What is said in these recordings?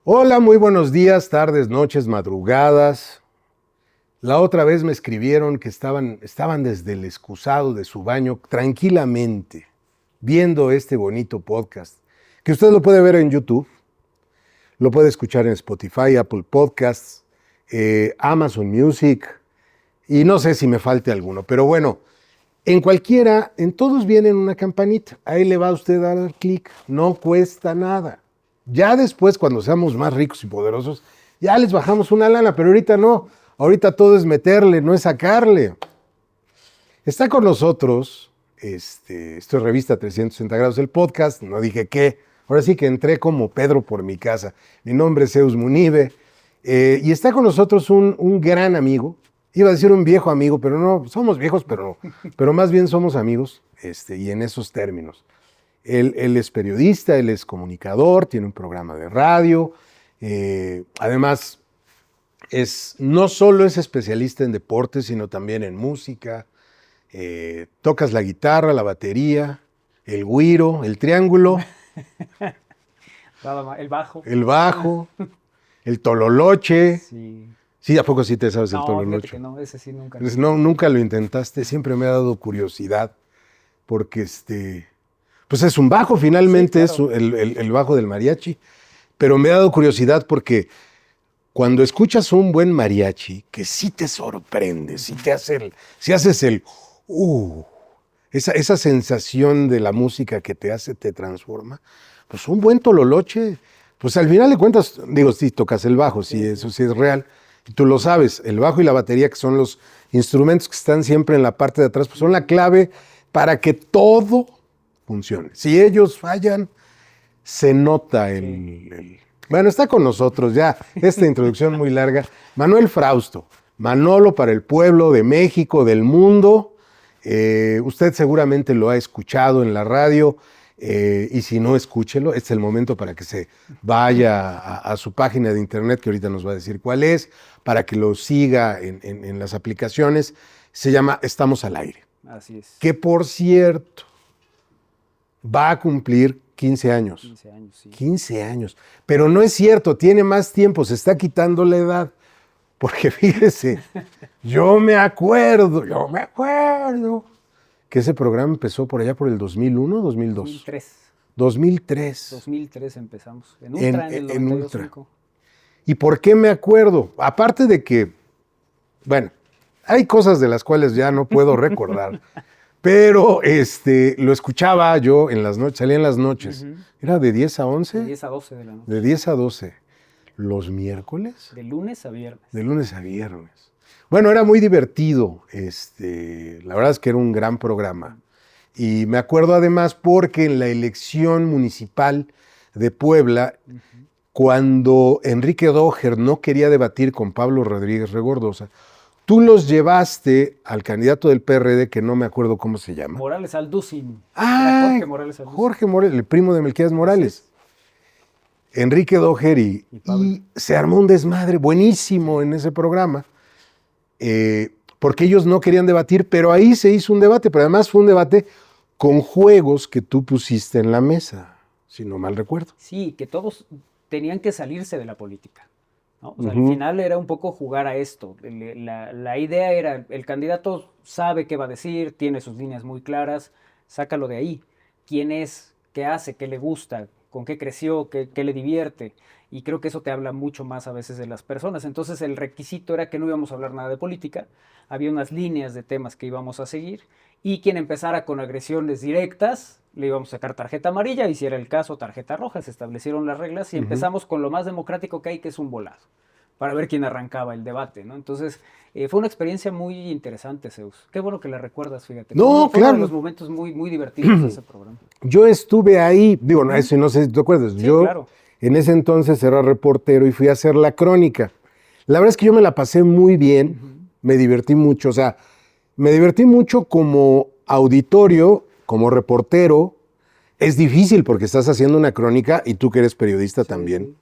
Hola, muy buenos días, tardes, noches, madrugadas. La otra vez me escribieron que estaban desde el excusado de su baño tranquilamente viendo este bonito podcast, que usted lo puede ver en YouTube, lo puede escuchar en Spotify, Apple Podcasts, Amazon Music, y no sé si me falte alguno, pero bueno, en cualquiera, en todos vienen una campanita, ahí le va a usted a dar clic, no cuesta nada. Ya después, cuando seamos más ricos y poderosos, ya les bajamos una lana, pero ahorita no. Ahorita todo es meterle, no es sacarle. Está con nosotros, esto es Revista 360 Grados, el podcast, no dije qué. Ahora sí que entré como Pedro por mi casa. Mi nombre es Zeus Munive, y está con nosotros un gran amigo. Iba a decir un viejo amigo, pero no, somos viejos, pero más bien somos amigos, y en esos términos. Él es periodista, él es comunicador, tiene un programa de radio, además no solo es especialista en deportes, sino también en música. Tocas la guitarra, la batería, el güiro, el triángulo, el bajo, el tololoche. Sí, ¿a poco sí te sabes el tololoche? Que no, ese sí nunca. No, nunca lo intentaste, siempre me ha dado curiosidad, porque pues es un bajo, finalmente, sí, claro. Es el bajo del mariachi, pero me ha dado curiosidad porque cuando escuchas un buen mariachi, que sí te sorprende, si haces esa sensación de la música que te transforma, pues un buen tololoche, pues al final de cuentas, digo, sí tocas el bajo, sí, eso sí es real, y tú lo sabes, el bajo y la batería, que son los instrumentos que están siempre en la parte de atrás, pues son la clave para que todo funcione. Si ellos fallan, se nota Bueno, está con nosotros ya, esta introducción muy larga, Manuel Frausto, Manolo para el pueblo de México, del mundo. Usted seguramente lo ha escuchado en la radio, y si no, escúchelo. Este es el momento para que se vaya a su página de internet, que ahorita nos va a decir cuál es, para que lo siga en las aplicaciones. Se llama Estamos al Aire. Así es. Que, por cierto, va a cumplir 15 años. 15 años, sí. 15 años. Pero no es cierto, tiene más tiempo, se está quitando la edad. Porque fíjese, yo me acuerdo que ese programa empezó por allá por el 2001, 2002. 2003. 2003 empezamos. En Ultra, en el 92.5. ¿Y por qué me acuerdo? Aparte de que, bueno, hay cosas de las cuales ya no puedo recordar. Pero lo escuchaba yo en las noches, salía en las noches. Uh-huh. ¿Era de 10 a 11? De 10 a 12 de la noche. De 10 a 12. ¿Los miércoles? De lunes a viernes. De lunes a viernes. Bueno, era muy divertido. La verdad es que era un gran programa. Y me acuerdo además porque en la elección municipal de Puebla, uh-huh, cuando Enrique Doher no quería debatir con Pablo Rodríguez Regordosa, tú los llevaste al candidato del PRD, que no me acuerdo cómo se llama. Morales Alducin. Ah, Jorge Morales, el primo de Melquíades Morales. Enrique Doher y se armó un desmadre buenísimo en ese programa, porque ellos no querían debatir, pero ahí se hizo un debate, pero además fue un debate con juegos que tú pusiste en la mesa, si no mal recuerdo. Sí, que todos tenían que salirse de la política, ¿no? O sea, al final era un poco jugar a esto. La idea era, el candidato sabe qué va a decir, tiene sus líneas muy claras, sácalo de ahí. ¿Quién es? ¿Qué hace? ¿Qué le gusta? ¿Con qué creció? ¿Qué le divierte? Y creo que eso te habla mucho más a veces de las personas. Entonces el requisito era que no íbamos a hablar nada de política, había unas líneas de temas que íbamos a seguir, y quien empezara con agresiones directas, le íbamos a sacar tarjeta amarilla, y si era el caso, tarjeta roja. Se establecieron las reglas y empezamos con lo más democrático que hay, que es un volado, para ver quién arrancaba el debate, ¿no? Entonces, fue una experiencia muy interesante, Zeus. Qué bueno que la recuerdas, fíjate. No, Fue uno de claro. los momentos muy, muy divertidos de ese programa. Yo estuve ahí, digo, no, eso no sé si te acuerdas, Sí, yo claro. en ese entonces era reportero y fui a hacer la crónica. La verdad es que yo me la pasé muy bien, me divertí mucho, o sea, me divertí mucho como auditorio, como reportero. Es difícil porque estás haciendo una crónica y tú que eres periodista Sí, también. sí.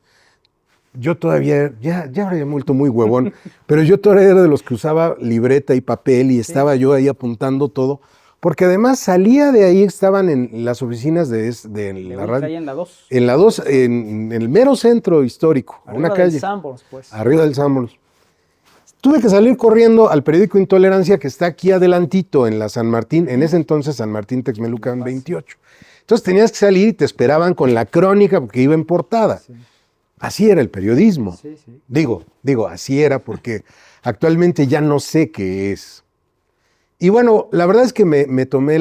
Yo todavía, ya habría vuelto muy huevón, pero yo todavía era de los que usaba libreta y papel y Sí. estaba yo ahí apuntando todo, porque además salía de ahí, estaban en las oficinas de De la Ultra radio, y en la 2. en la 2, en el mero centro histórico, a una Arriba del calle, Sanborns, pues. arriba del Sanborns. Tuve que salir corriendo al periódico Intolerancia, que está aquí adelantito en la San Martín, en ese entonces San Martín Texmelucan 28. Entonces tenías que salir y te esperaban con la crónica porque iba en portada. Sí, Así era el periodismo. sí, sí. Digo, así era porque actualmente ya no sé qué es. Y bueno, la verdad es que me tomé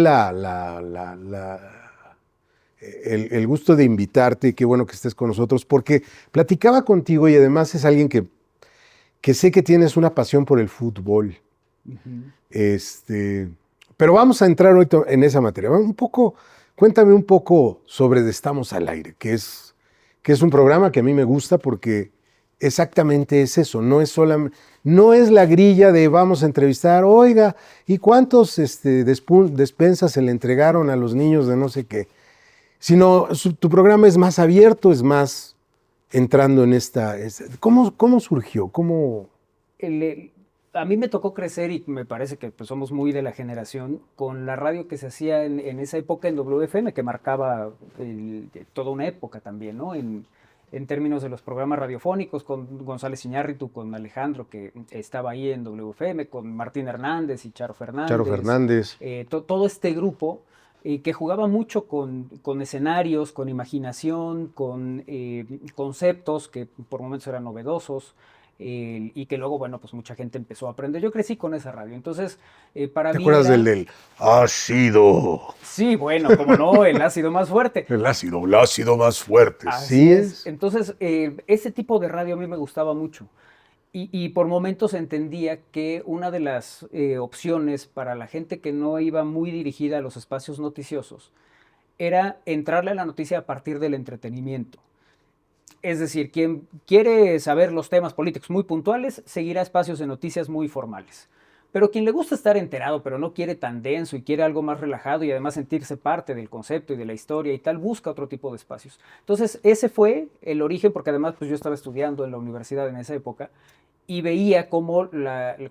el gusto de invitarte y qué bueno que estés con nosotros porque platicaba contigo y además es alguien que sé que tienes una pasión por el fútbol. Pero vamos a entrar hoy en esa materia. Cuéntame un poco sobre De Estamos al Aire, que es un programa que a mí me gusta porque exactamente es eso, no es la grilla de vamos a entrevistar, oiga, ¿y cuántos despensas se le entregaron a los niños de no sé qué? Sino tu programa es más abierto, es más entrando en ¿Cómo surgió? A mí me tocó crecer y me parece que pues, somos muy de la generación con la radio que se hacía en esa época en WFM, que marcaba toda una época también, ¿no? En términos de los programas radiofónicos, con González Iñárritu, con Alejandro, que estaba ahí en WFM, con Martín Hernández y Charo Charo Fernández, Fernández. todo este grupo que jugaba mucho con escenarios, con imaginación, con conceptos que por momentos eran novedosos. Y que luego, bueno, pues mucha gente empezó a aprender. Yo crecí con esa radio, entonces para ¿Te mí acuerdas era... del ácido? Sí, bueno, como no, el ácido más fuerte. El ácido más fuerte. Así Sí es. es. Entonces, ese tipo de radio a mí me gustaba mucho. Y por momentos entendía que una de las opciones para la gente que no iba muy dirigida a los espacios noticiosos era entrarle a la noticia a partir del entretenimiento. Es decir, quien quiere saber los temas políticos muy puntuales, seguirá espacios de noticias muy formales. Pero quien le gusta estar enterado, pero no quiere tan denso y quiere algo más relajado y además sentirse parte del concepto y de la historia y tal, busca otro tipo de espacios. Entonces, ese fue el origen, porque además pues, yo estaba estudiando en la universidad en esa época y veía cómo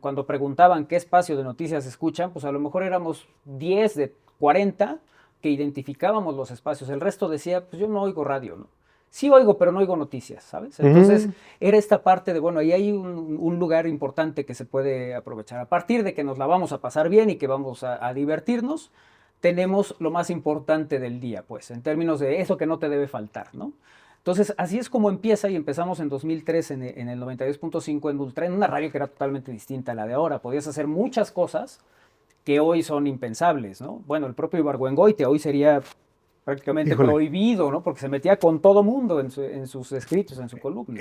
cuando preguntaban qué espacio de noticias escuchan, pues a lo mejor éramos 10 de 40 que identificábamos los espacios. El resto decía, pues yo no oigo radio, ¿no? Sí oigo, pero no oigo noticias, ¿sabes? Entonces, era esta parte de, bueno, ahí hay un lugar importante que se puede aprovechar. A partir de que nos la vamos a pasar bien y que vamos a divertirnos, tenemos lo más importante del día, pues, en términos de eso que no te debe faltar, ¿no? Entonces, así es como empieza y empezamos en 2003 en el 92.5 en Ultra, en una radio que era totalmente distinta a la de ahora. Podías hacer muchas cosas que hoy son impensables, ¿no? Bueno, el propio Ibargüengoitia hoy sería prácticamente Híjole. prohibido, ¿no? Porque se metía con todo mundo en sus escritos, en su columna.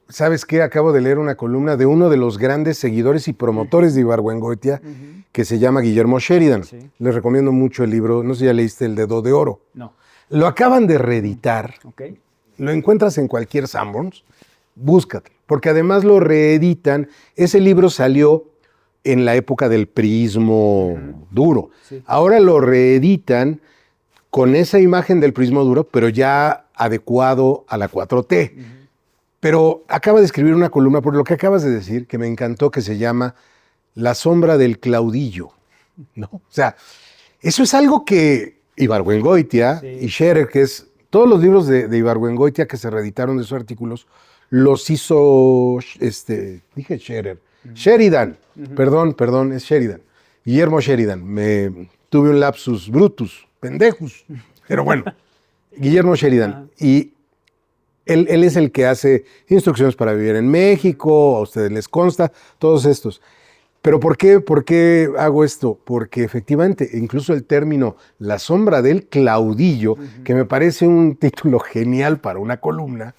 ¿Sabes qué? Acabo de leer una columna de uno de los grandes seguidores y promotores de Ibargüengoitia, que se llama Guillermo Sheridan. Sí. Les recomiendo mucho el libro, no sé si ya leíste El Dedo de Oro. No. Lo acaban de reeditar, Ok. lo encuentras en cualquier Sanborns, búscate, porque además lo reeditan. Ese libro salió en la época del priismo duro. Sí. Ahora lo reeditan con esa imagen del prismo duro, pero ya adecuado a la 4T. Pero acaba de escribir una columna, por lo que acabas de decir, que me encantó, que se llama La sombra del Claudillo, ¿no? O sea, eso es algo que Ibargüengoitia y Scherer, que es todos los libros de Ibargüengoitia que se reeditaron de sus artículos, los hizo, dije Scherer, Sheridan, perdón, es Sheridan, Guillermo Sheridan. Tuve un lapsus brutus, pendejos, pero bueno, Guillermo Sheridan. Y él es el que hace Instrucciones para Vivir en México, a ustedes les consta, todos estos. ¿Pero por qué hago esto? Porque efectivamente, incluso el término La sombra del Claudillo, que me parece un título genial para una columna,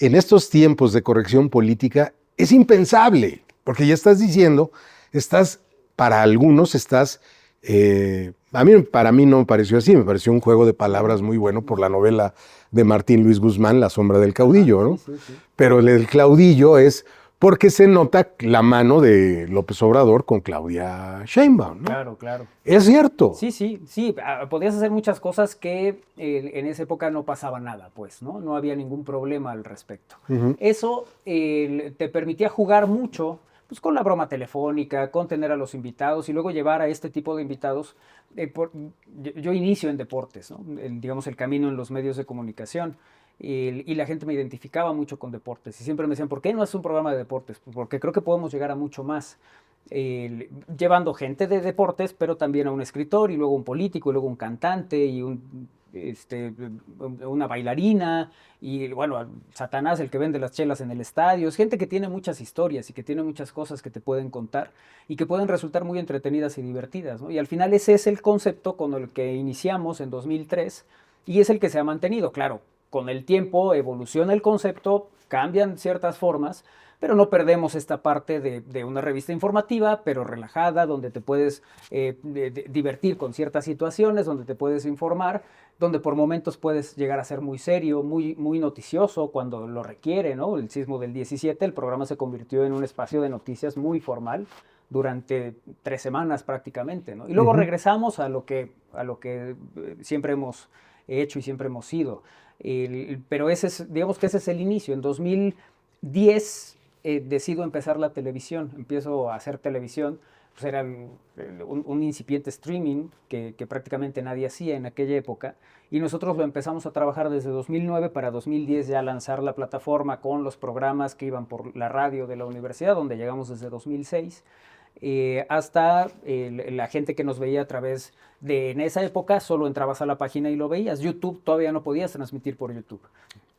en estos tiempos de corrección política es impensable, porque ya estás diciendo, para algunos para mí no me pareció así, me pareció un juego de palabras muy bueno por la novela de Martín Luis Guzmán, La sombra del caudillo, ¿no? Sí. Pero el caudillo es porque se nota la mano de López Obrador con Claudia Sheinbaum, ¿no? Claro. Es cierto. Sí. Podías hacer muchas cosas que en esa época no pasaba nada, pues, ¿no? No había ningún problema al respecto. Uh-huh. Eso te permitía jugar mucho, pues, con la broma telefónica, con tener a los invitados y luego llevar a este tipo de invitados. Yo inicio en deportes, ¿no? Digamos, el camino en los medios de comunicación. Y la gente me identificaba mucho con deportes y siempre me decían, ¿por qué no haces un programa de deportes? Pues porque creo que podemos llegar a mucho más, llevando gente de deportes, pero también a un escritor y luego un político y luego un cantante y una bailarina y bueno, Satanás, el que vende las chelas en el estadio. Es gente que tiene muchas historias y que tiene muchas cosas que te pueden contar y que pueden resultar muy entretenidas y divertidas, ¿no? Y al final ese es el concepto con el que iniciamos en 2003 y es el que se ha mantenido, claro. Con el tiempo evoluciona el concepto, cambian ciertas formas, pero no perdemos esta parte de una revista informativa, pero relajada, donde te puedes divertir con ciertas situaciones, donde te puedes informar, donde por momentos puedes llegar a ser muy serio, muy noticioso cuando lo requiere, ¿no? El sismo del 17, el programa se convirtió en un espacio de noticias muy formal durante 3 semanas prácticamente, ¿no? Y luego regresamos a lo que siempre hemos hecho y siempre hemos sido. Pero digamos que ese es el inicio. En 2010 decido empezar la televisión, empiezo a hacer televisión, pues era un incipiente streaming que prácticamente nadie hacía en aquella época, y nosotros lo empezamos a trabajar desde 2009 para 2010 ya lanzar la plataforma con los programas que iban por la radio de la universidad, donde llegamos desde 2006. Hasta la gente que nos veía a través en esa época solo entrabas a la página y lo veías. YouTube todavía no podías transmitir por YouTube.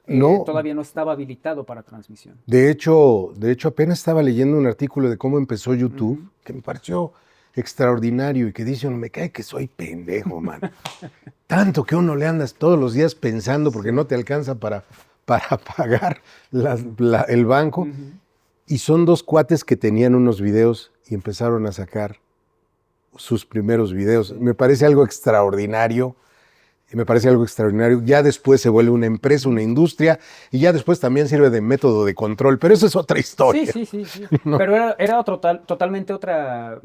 No. Todavía no estaba habilitado para transmisión. De hecho, apenas estaba leyendo un artículo de cómo empezó YouTube, que me pareció extraordinario y que dice, me cae que soy pendejo, man. Tanto que uno le andas todos los días pensando porque no te alcanza para pagar el banco. Y son 2 cuates que tenían unos videos y empezaron a sacar sus primeros videos. Me parece algo extraordinario. Ya después se vuelve una empresa, una industria, y ya después también sirve de método de control. Pero eso es otra historia. Sí. ¿No? Pero era totalmente otro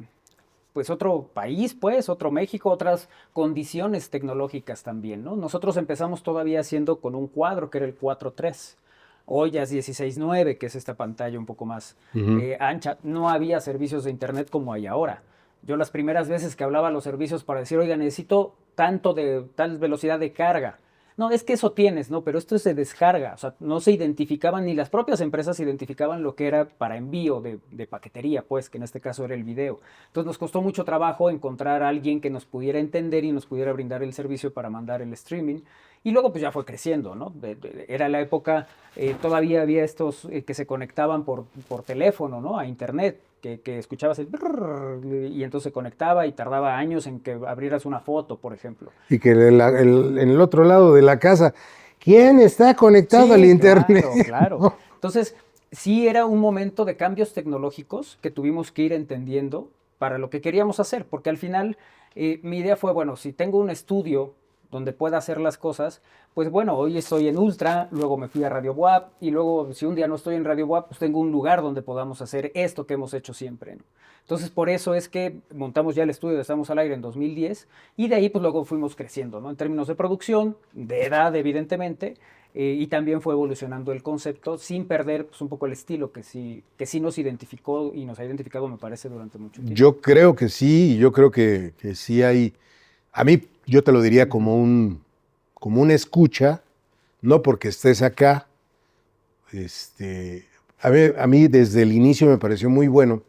país, pues, otro México, otras condiciones tecnológicas también, ¿no? Nosotros empezamos todavía haciendo con un cuadro que era el 4:3. Hoy ya es 16:9, que es esta pantalla un poco más ancha. No había servicios de internet como hay ahora. Yo las primeras veces que hablaba a los servicios para decir, oiga, necesito tanto de tal velocidad de carga. No, es que eso tienes, ¿no? Pero esto se descarga. O sea, no se identificaban, ni las propias empresas identificaban lo que era para envío de paquetería, pues, que en este caso era el video. Entonces nos costó mucho trabajo encontrar a alguien que nos pudiera entender y nos pudiera brindar el servicio para mandar el streaming. Y luego pues ya fue creciendo, ¿no? Era la época, todavía había estos que se conectaban por teléfono, ¿no? A internet, que escuchabas el brrr, y entonces se conectaba y tardaba años en que abrieras una foto, por ejemplo. Y que en el otro lado de la casa, ¿quién está conectado al internet? Claro. ¿No? Entonces, sí era un momento de cambios tecnológicos que tuvimos que ir entendiendo para lo que queríamos hacer, porque al final mi idea fue, bueno, si tengo un estudio donde pueda hacer las cosas, pues bueno, hoy estoy en Ultra, luego me fui a Radio WAP y luego si un día no estoy en Radio WAP, pues tengo un lugar donde podamos hacer esto que hemos hecho siempre, ¿no? Entonces por eso es que montamos ya el estudio de Estamos al Aire en 2010 y de ahí pues luego fuimos creciendo, ¿no? En términos de producción, de edad evidentemente, y también fue evolucionando el concepto sin perder pues un poco el estilo que sí nos identificó y nos ha identificado, me parece, durante mucho tiempo. Yo creo que sí, yo creo que sí hay, a mí yo te lo diría como una escucha, no porque estés acá. A mí desde el inicio me pareció muy bueno,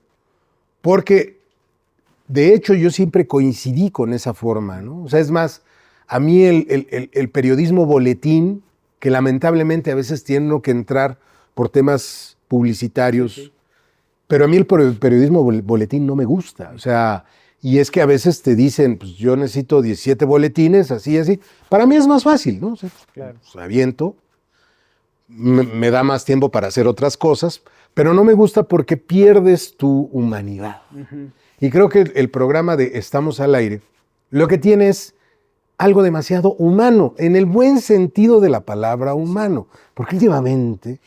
porque de hecho yo siempre coincidí con esa forma, ¿no? O sea, es más, a mí el periodismo boletín, que lamentablemente a veces tiene que entrar por temas publicitarios, sí. Pero a mí el periodismo boletín no me gusta, o sea... Y es que a veces te dicen, pues yo necesito 17 boletines, así. Para mí es más fácil, ¿no? O sea, claro. Pues, aviento. me da más tiempo para hacer otras cosas, pero no me gusta porque pierdes tu humanidad. Ujú. Y creo que el programa de Estamos al Aire lo que tiene es algo demasiado humano, en el buen sentido de la palabra humano. Porque últimamente,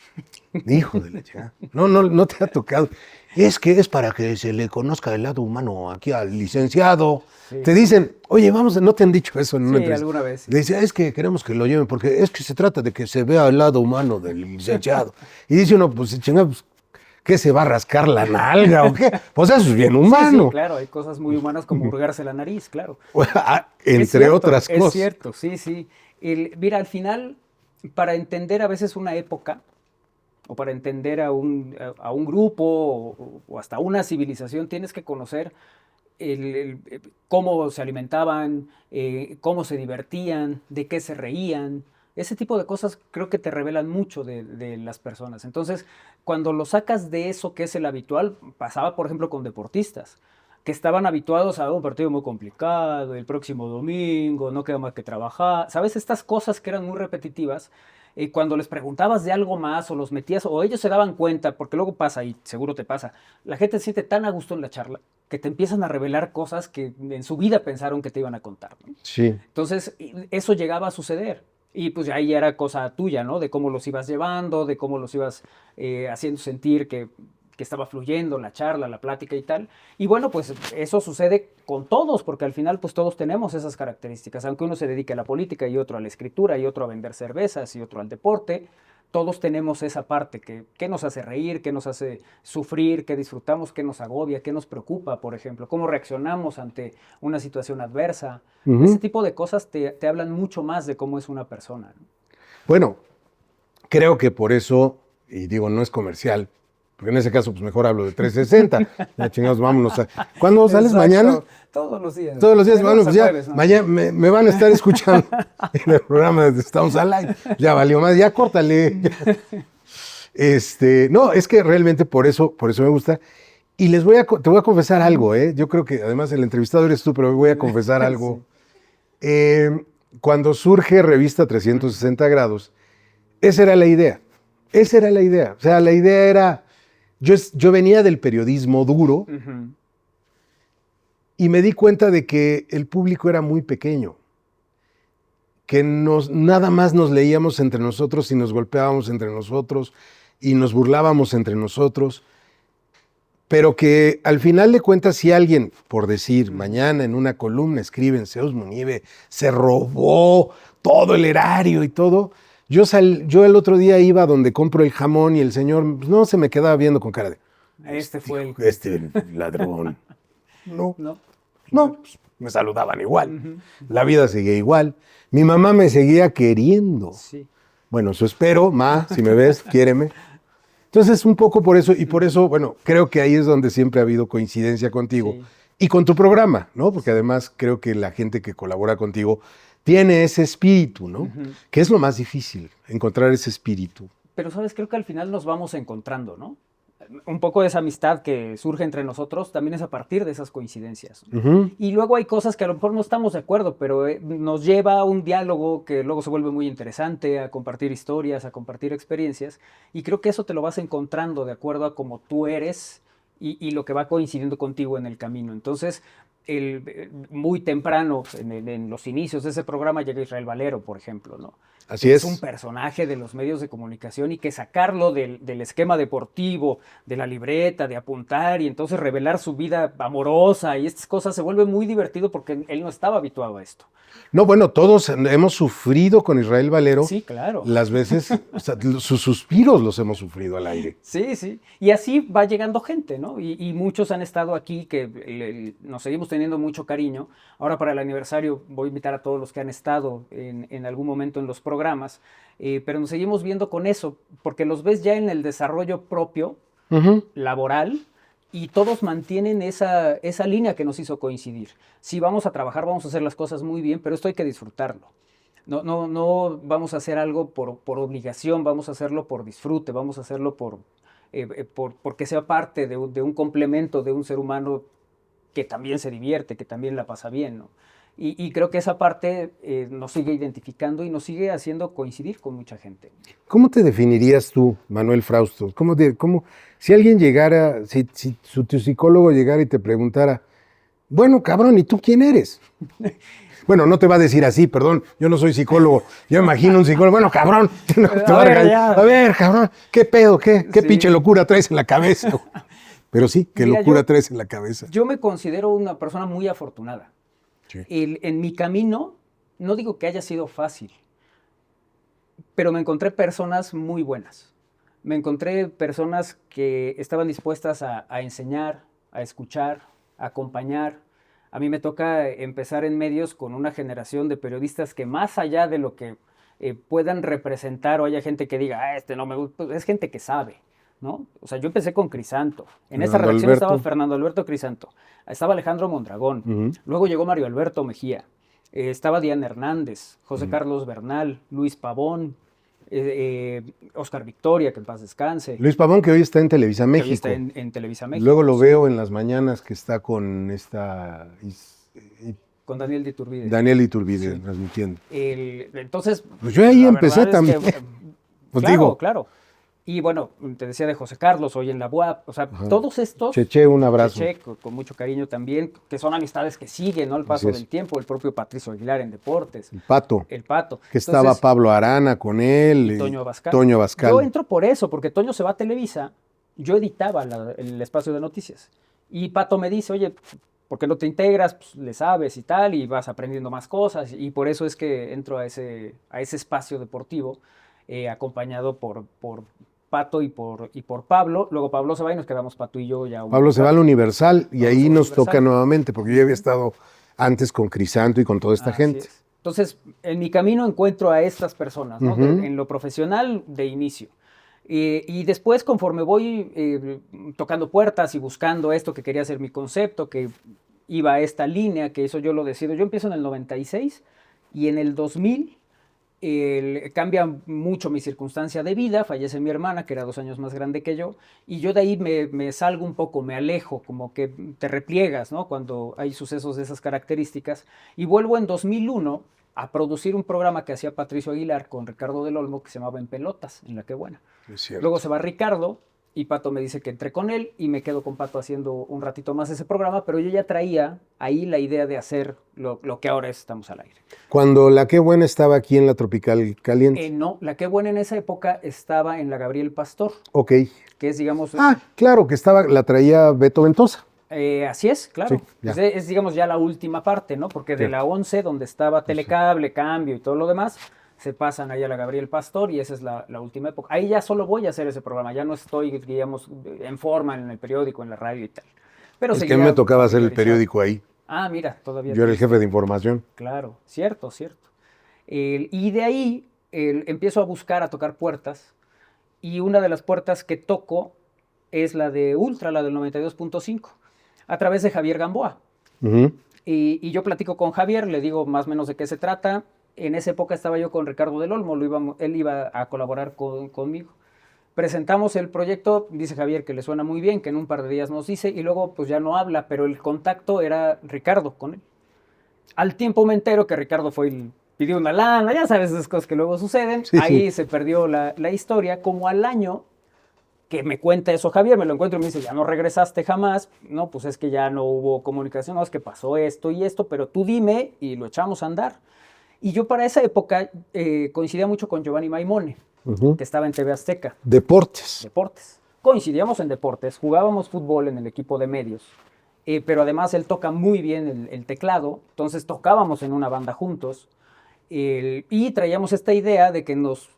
hijo de la chica, no te ha tocado. Es que es para que se le conozca el lado humano aquí al licenciado. Sí. Te dicen, oye, vamos, no te han dicho eso en una Sí, entrevista. alguna vez. Sí. Dice, es que queremos que lo lleven porque es que se trata de que se vea el lado humano del licenciado. Y dice uno, pues, chinga, pues, ¿qué se va a rascar la nalga o qué? Pues eso es bien humano. Sí, claro, hay cosas muy humanas como hurgarse la nariz, claro. Entre Es cierto, otras cosas. Es cierto, sí, sí. Mira, al final, para entender a veces una época, o para entender a un grupo, o hasta una civilización, tienes que conocer cómo se alimentaban, cómo se divertían, de qué se reían. Ese tipo de cosas creo que te revelan mucho de las personas. Entonces, cuando lo sacas de eso que es el habitual, pasaba por ejemplo con deportistas, que estaban habituados a un partido muy complicado, el próximo domingo, no queda más que trabajar. ¿Sabes? Estas cosas que eran muy repetitivas, cuando les preguntabas de algo más o los metías, o ellos se daban cuenta, porque luego pasa, y seguro te pasa, la gente se siente tan a gusto en la charla que te empiezan a revelar cosas que en su vida pensaron que te iban a contar, ¿no? Sí. Entonces, eso llegaba a suceder. Y pues ahí ya era cosa tuya, ¿no? De cómo los ibas llevando, de cómo los ibas haciendo sentir que estaba fluyendo la charla, la plática y tal. Y bueno, pues eso sucede con todos, porque al final pues todos tenemos esas características. Aunque uno se dedique a la política y otro a la escritura y otro a vender cervezas y otro al deporte, todos tenemos esa parte que nos hace reír, que nos hace sufrir, que disfrutamos, que nos agobia, que nos preocupa, por ejemplo, cómo reaccionamos ante una situación adversa. Ese tipo de cosas te hablan mucho más de cómo es una persona, ¿no? Bueno, creo que por eso, y digo, no es comercial, porque en ese caso, pues mejor hablo de 360. Ya chingados, vámonos. ¿Cuándo sales? Exacto. ¿Mañana? Todos los días. Todos los días, De bueno, lunes pues a ya, jueves, ¿no? mañana me van a estar escuchando en el programa de Estamos al Aire. Ya valió más, ya córtale. No, es que realmente por eso me gusta. Y te voy a confesar algo, ¿eh? Yo creo que además el entrevistado eres tú, pero voy a confesar algo. Sí. Cuando surge Revista 360 Grados, esa era la idea. Esa era la idea. O sea, la idea era, yo venía del periodismo duro y me di cuenta de que el público era muy pequeño, que nada más nos leíamos entre nosotros y nos golpeábamos entre nosotros y nos burlábamos entre nosotros, pero que al final de cuentas si alguien, por decir, mañana en una columna escriben Zeus Munive se robó todo el erario y todo. Yo el otro día iba donde compro el jamón y el señor pues, no se me quedaba viendo con cara de este ladrón. No, pues, me saludaban igual. La vida seguía igual. Mi mamá me seguía queriendo. Sí. Bueno, eso espero, ma, si me ves, quiéreme. Entonces, un poco por eso, y por eso, bueno, creo que ahí es donde siempre ha habido coincidencia contigo Sí. y con tu programa, ¿no? Porque además creo que la gente que colabora contigo tiene ese espíritu, ¿no? Que es lo más difícil, encontrar ese espíritu. Pero, ¿sabes? Creo que al final nos vamos encontrando, ¿no? Un poco de esa amistad que surge entre nosotros también es a partir de esas coincidencias. Y luego hay cosas que a lo mejor no estamos de acuerdo, pero nos lleva a un diálogo que luego se vuelve muy interesante, a compartir historias, a compartir experiencias. Y creo que eso te lo vas encontrando de acuerdo a cómo tú eres y lo que va coincidiendo contigo en el camino. Entonces, muy temprano, en los inicios de ese programa, llega Israel Valero, por ejemplo, ¿no? Así Que es. un personaje de los medios de comunicación y que sacarlo del esquema deportivo, de la libreta, de apuntar y entonces revelar su vida amorosa y estas cosas se vuelve muy divertido porque él no estaba habituado a esto. No, bueno, todos hemos sufrido con Israel Valero. Sí, claro. Las veces, o sea, sus suspiros los hemos sufrido al aire. Sí, sí. Y así va llegando gente, ¿no? Y muchos han estado aquí que nos seguimos teniendo mucho cariño. Ahora para el aniversario voy a invitar a todos los que han estado en algún momento en los programas, pero nos seguimos viendo con eso, porque los ves ya en el desarrollo propio, laboral, y todos mantienen esa línea que nos hizo coincidir. Si vamos a trabajar, vamos a hacer las cosas muy bien, pero esto hay que disfrutarlo. No vamos a hacer algo por obligación, vamos a hacerlo por disfrute, vamos a hacerlo porque sea parte de un complemento de un ser humano que también se divierte, que también la pasa bien, ¿no? Y creo que esa parte nos sigue identificando y nos sigue haciendo coincidir con mucha gente. ¿Cómo te definirías tú, Manuel Frausto? Si alguien llegara, tu psicólogo llegara y te preguntara, bueno, cabrón, ¿y tú quién eres? Bueno, no te va a decir así, perdón, yo no soy psicólogo. Yo imagino un psicólogo, bueno, cabrón, te va a regañar. A ver, cabrón, ¿qué pedo? ¿Qué pinche locura traes en la cabeza? Pero sí, ¿qué locura traes en la cabeza? Yo me considero una persona muy afortunada. Sí. En mi camino, no digo que haya sido fácil, pero me encontré personas muy buenas. Me encontré personas que estaban dispuestas a enseñar, a escuchar, a acompañar. A mí me toca empezar en medios con una generación de periodistas que más allá de lo que puedan representar o haya gente que diga, este no me gusta, pues es gente que sabe, ¿no? O sea, yo empecé con Crisanto. En esa redacción estaba Fernando Alberto Crisanto, estaba Alejandro Mondragón, luego llegó Mario Alberto Mejía, estaba Diana Hernández, José Carlos Bernal, Luis Pavón, Oscar Victoria, que en paz descanse. Luis Pavón, que hoy está en Televisa México. Que hoy está en Televisa México. Luego lo veo en las mañanas que está con esta... Con Daniel de Iturbide. Daniel Iturbide, transmitiendo. Entonces... Pues yo ahí empecé también. Pues claro, claro. Y bueno, te decía de José Carlos, hoy en la UAP, o sea, todos estos... Cheche, un abrazo. Cheche, con mucho cariño también, que son amistades que siguen, ¿no? Al paso del tiempo, el propio Patricio Aguilar en deportes. El Pato. El Pato. Que entonces, estaba Pablo Arana con él. Y Toño Abascal. Toño Abascal. Yo entro por eso, porque Toño se va a Televisa, yo editaba el espacio de noticias. Y Pato me dice, oye, ¿por qué no te integras? Pues le sabes y tal, y vas aprendiendo más cosas. Y por eso es que entro a ese espacio deportivo, acompañado por Pato y por Pablo. Luego Pablo se va y nos quedamos Pato y yo ya. Pablo se va al Universal y ahí nos toca nuevamente, porque yo había estado antes con Crisanto y con toda esta gente. Entonces, en mi camino encuentro a estas personas, ¿no? En lo profesional de inicio. Y después, conforme voy tocando puertas y buscando esto que quería ser mi concepto, que iba a esta línea, que eso yo lo decido. Yo empiezo en el 96 y en el 2000 cambia mucho mi circunstancia de vida, fallece mi hermana, que era 2 años más grande que yo, y yo de ahí me salgo un poco, me alejo, como que te repliegas, ¿no? Cuando hay sucesos de esas características, y vuelvo en 2001 a producir un programa que hacía Patricio Aguilar con Ricardo del Olmo, que se llamaba En Pelotas, en La Qué Buena. Luego se va Ricardo, y Pato me dice que entré con él y me quedo con Pato haciendo un ratito más ese programa, pero yo ya traía ahí la idea de hacer lo que ahora estamos al aire. Cuando La Qué Buena estaba aquí en la Tropical Caliente. No, La Qué Buena en esa época estaba en la Gabriel Pastor. Ok. Que es, digamos... claro, que la traía Beto Ventosa. Así es, claro. Sí, es, digamos, ya la última parte, ¿no? Porque de la 11, donde estaba Telecable, Cambio y todo lo demás, se pasan ahí a la Gabriel Pastor y esa es la última época. Ahí ya solo voy a hacer ese programa, ya no estoy, digamos, en forma en el periódico, en la radio y tal. Pero es que a mí me tocaba hacer el periódico ahí. Ah, mira, todavía. Yo era el jefe de información. Claro, cierto. Y de ahí empiezo a buscar, a tocar puertas, y una de las puertas que toco es la de Ultra, la del 92.5, a través de Javier Gamboa. Y yo platico con Javier, le digo más o menos de qué se trata. En esa época estaba yo con Ricardo del Olmo, él iba a colaborar conmigo. Presentamos el proyecto, dice Javier que le suena muy bien, que en un par de días nos dice, y luego pues ya no habla, pero el contacto era Ricardo con él. Al tiempo me entero que Ricardo fue y pidió una lana, ya sabes esas cosas que luego suceden, ahí se perdió la historia. Como al año que me cuenta eso Javier, me lo encuentro y me dice, ya no regresaste jamás, no, pues es que ya no hubo comunicación, no, es que pasó esto y esto, pero tú dime y lo echamos a andar. Y yo para esa época coincidía mucho con Giovanni Maimone, que estaba en TV Azteca. Deportes. Coincidíamos en deportes, jugábamos fútbol en el equipo de medios, pero además él toca muy bien el teclado, entonces tocábamos en una banda juntos y traíamos esta idea de que nos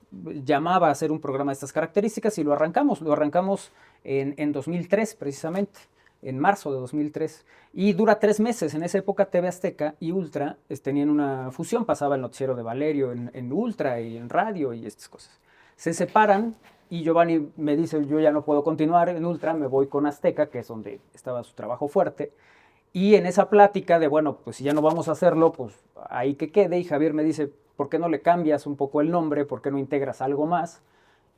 llamaba a hacer un programa de estas características y lo arrancamos en 2003 precisamente. En marzo de 2003, y dura 3 meses. En esa época TV Azteca y Ultra tenían una fusión, pasaba el noticiero de Valerio en Ultra y en radio y estas cosas. Se separan y Giovanni me dice, yo ya no puedo continuar en Ultra, me voy con Azteca, que es donde estaba su trabajo fuerte, y en esa plática de, bueno, pues si ya no vamos a hacerlo, pues ahí que quede, y Javier me dice, ¿por qué no le cambias un poco el nombre? ¿Por qué no integras algo más?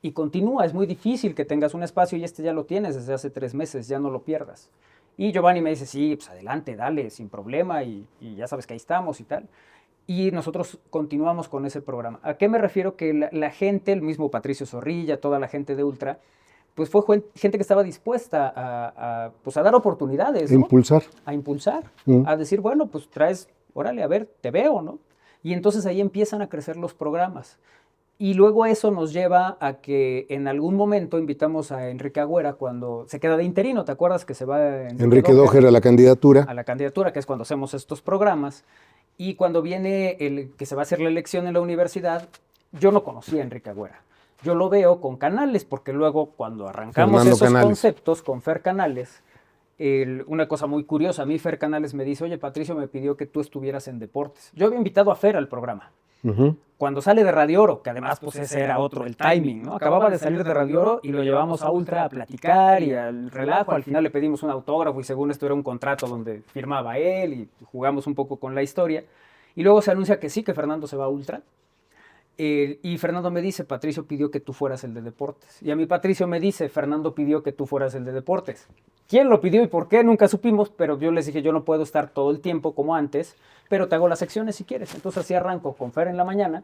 Y continúa, es muy difícil que tengas un espacio y ya lo tienes desde hace 3 meses, ya no lo pierdas. Y Giovanni me dice, sí, pues adelante, dale, sin problema, y ya sabes que ahí estamos y tal. Y nosotros continuamos con ese programa. ¿A qué me refiero? Que la gente, el mismo Patricio Zorrilla, toda la gente de Ultra, pues fue gente que estaba dispuesta pues a dar oportunidades, ¿no? Impulsar. A impulsar, Mm. a decir, bueno, pues traes, órale, a ver, te veo, ¿no? Y entonces ahí empiezan a crecer los programas. Y luego eso nos lleva a que en algún momento invitamos a Enrique Agüera cuando se queda de interino, ¿te acuerdas que se va Enrique Doher a la candidatura. a la candidatura, que es cuando hacemos estos programas? Y cuando viene el que se va a hacer la elección en la universidad, yo no conocía a Enrique Agüera. Yo lo veo con Canales, porque luego cuando arrancamos Fernando esos Canales. conceptos con Fer Canales, una cosa muy curiosa, a mí Fer Canales me dice, oye, Patricio me pidió que tú estuvieras en deportes. Yo había invitado a Fer al programa. Cuando sale de Radio Oro, que además pues ese era otro, el timing, ¿no? Acababa de salir de Radio Oro y lo llevamos a Ultra a platicar y al relajo. Al final le pedimos un autógrafo y según esto era un contrato donde firmaba él y jugamos un poco con la historia. Y luego se anuncia que sí, que Fernando se va a Ultra. Y Fernando me dice, Patricio pidió que tú fueras el de deportes. Y a mí Patricio me dice, Fernando pidió que tú fueras el de deportes. ¿Quién lo pidió y por qué? Nunca supimos, pero yo les dije, yo no puedo estar todo el tiempo como antes, pero te hago las secciones si quieres. Entonces así arranco con Fer en la mañana,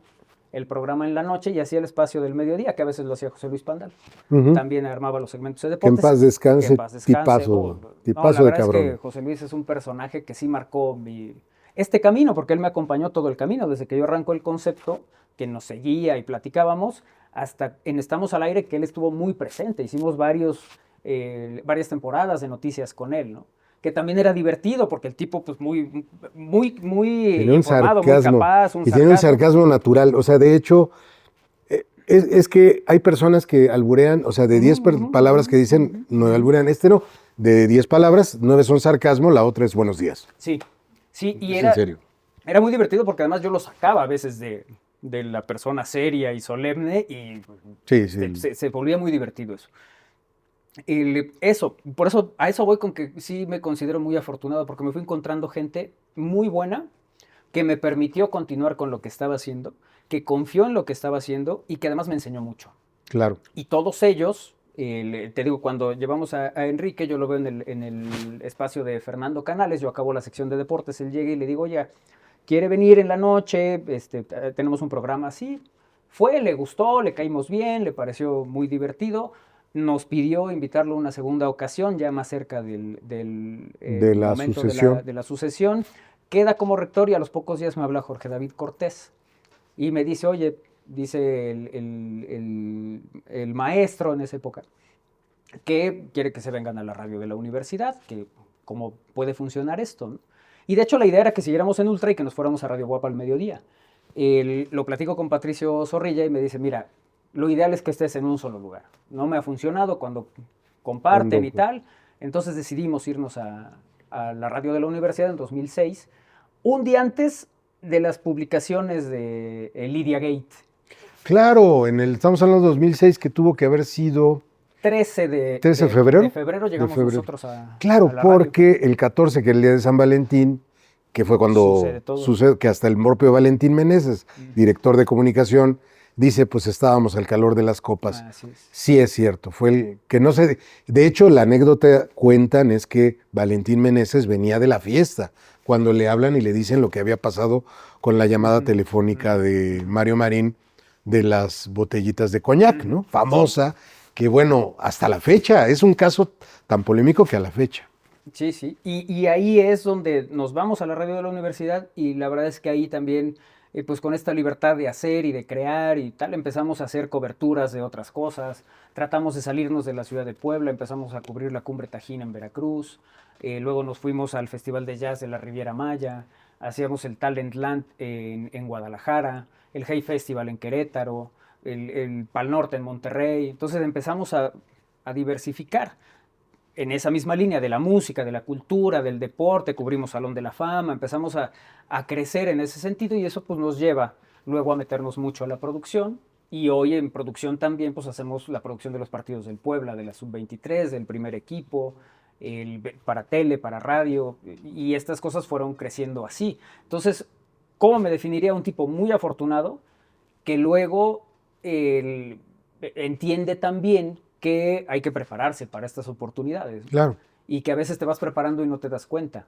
el programa en la noche y hacía el espacio del mediodía, que a veces lo hacía José Luis Pandal. También armaba los segmentos de Que en deportes. paz descanse, Que en paz descanse. tipazo, No, tipazo la de verdad cabrón. es que José Luis es un personaje que sí marcó este camino, porque él me acompañó todo el camino, desde que yo arranco el concepto, que nos seguía y platicábamos, hasta en Estamos al Aire, que él estuvo muy presente. Hicimos varias temporadas de noticias con él, ¿no? Que también era divertido, porque el tipo, pues, muy Tiene un informado, sarcasmo, muy capaz, y tiene un sarcasmo natural. O sea, de hecho, es que hay personas que alburean, o sea, de 10 palabras que dicen, 9 alburean. No, de 10 palabras, 9 son sarcasmo, la otra es buenos días. Sí, sí, y Es en serio. era muy divertido porque además yo lo sacaba a veces de la persona seria y solemne y Sí, sí. se volvía muy divertido eso. Por eso, a eso voy con que sí me considero muy afortunado porque me fui encontrando gente muy buena que me permitió continuar con lo que estaba haciendo, que confió en lo que estaba haciendo y que además me enseñó mucho. Claro. Y todos ellos, te digo, cuando llevamos a Enrique, yo lo veo en el espacio de Fernando Canales, yo acabo la sección de deportes, él llega y le digo, oye, ¿quiere venir en la noche? Tenemos un programa así. Fue, le gustó, le caímos bien, le pareció muy divertido. Nos pidió invitarlo a una segunda ocasión, ya más cerca del De la momento sucesión. de la sucesión. Queda como rector y a los pocos días me habla Jorge David Cortés y me dice, oye, dice el maestro en esa época, que quiere que se vengan a la radio de la universidad, que cómo puede funcionar esto, ¿no? Y de hecho la idea era que siguiéramos en Ultra y que nos fuéramos a Radio Guapa al mediodía. Lo platico con Patricio Zorrilla y me dice, mira, lo ideal es que estés en un solo lugar. No me ha funcionado cuando comparten y tal. Entonces decidimos irnos a la radio de la universidad en 2006, un día antes de las publicaciones de Lydia Gate. Claro, estamos hablando de 2006, que tuvo que haber sido 13 de febrero. De febrero llegamos nosotros a Claro, la porque el 14, que es el día de San Valentín, que fue cuando sucede que hasta el propio Valentín Meneses, director de comunicación, dice, pues estábamos al calor de las copas. Así es. Sí es cierto, fue el que no sé. De hecho, la anécdota cuentan es que Valentín Meneses venía de la fiesta, cuando le hablan y le dicen lo que había pasado con la llamada telefónica de Mario Marín de las botellitas de coñac, ¿no? Famosa, que bueno, hasta la fecha, es un caso tan polémico que a la fecha. Sí, sí. Y ahí es donde nos vamos a la radio de la universidad y la verdad es que ahí también, pues con esta libertad de hacer y de crear y tal, empezamos a hacer coberturas de otras cosas. Tratamos de salirnos de la ciudad de Puebla, empezamos a cubrir la Cumbre Tajín en Veracruz. Luego nos fuimos al Festival de Jazz de la Riviera Maya. Hacíamos el Talent Land en Guadalajara, el Hey Festival en Querétaro, el Pal Norte en Monterrey. Entonces empezamos a diversificar. En esa misma línea de la música, de la cultura, del deporte, cubrimos Salón de la Fama, empezamos a crecer en ese sentido y eso pues nos lleva luego a meternos mucho a la producción y hoy en producción también pues hacemos la producción de los partidos del Puebla, de la Sub-23, del primer equipo, para tele, para radio y estas cosas fueron creciendo así. Entonces, ¿cómo me definiría un tipo muy afortunado que luego entiende también que hay que prepararse para estas oportunidades? Claro. y que a veces te vas preparando y no te das cuenta.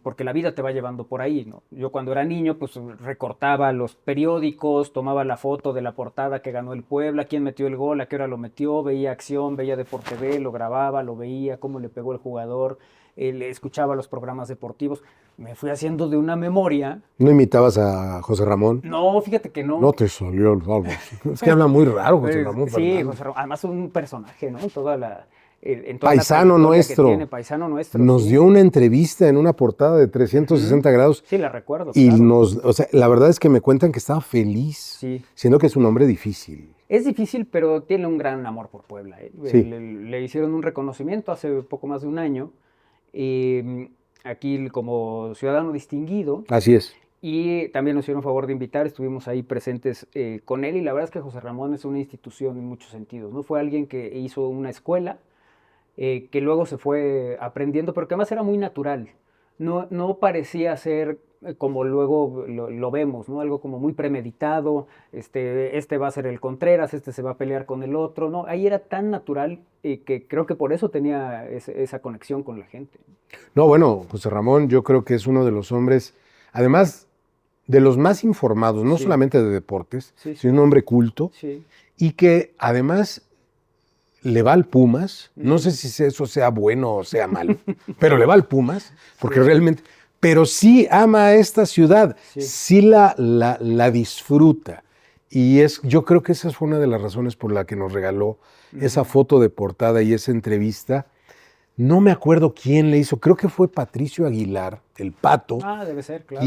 Porque la vida te va llevando por ahí, ¿no? Yo cuando era niño, pues recortaba los periódicos, tomaba la foto de la portada que ganó el Puebla, quién metió el gol, a qué hora lo metió, veía acción, veía Deporte TV, lo grababa, lo veía, cómo le pegó el jugador, escuchaba los programas deportivos. Me fui haciendo de una memoria. ¿No imitabas a José Ramón? No, fíjate que no. No te salió el barbo. Es que habla muy raro José Ramón Sí, Fernández. José Ramón, además un personaje, ¿no? En toda la Paisano nuestro. Que tiene, paisano nuestro. Nos sí. dio una entrevista en una portada de 360 grados. Sí, la recuerdo. Y claro. o sea, la verdad es que me cuentan que estaba feliz, Sí. siendo que es un hombre difícil. Es difícil, pero tiene un gran amor por Puebla. ¿eh? Sí. Le hicieron un reconocimiento hace poco más de un año, aquí como ciudadano distinguido. Así es. Y también nos hicieron favor de invitar, estuvimos ahí presentes con él, y la verdad es que José Ramón es una institución en muchos sentidos, ¿no? Fue alguien que hizo una escuela, que luego se fue aprendiendo, pero que además era muy natural. No parecía ser como luego lo vemos, ¿no? Algo como muy premeditado, este va a ser el Contreras, este se va a pelear con el otro, ¿no? Ahí era tan natural que creo que por eso tenía esa conexión con la gente. No, bueno, José Ramón yo creo que es uno de los hombres, además de los más informados, no Sí. solamente de deportes, Sí, sí. sino un hombre culto, Sí. y que además le va al Pumas. No sé si eso sea bueno o sea malo, pero le va al Pumas, porque Sí. realmente, pero sí ama a esta ciudad, Sí. sí la disfruta. Y yo creo que esa fue una de las razones por la que nos regaló esa foto de portada y esa entrevista. No me acuerdo quién le hizo, creo que fue Patricio Aguilar, el Pato, Ah, debe ser, claro.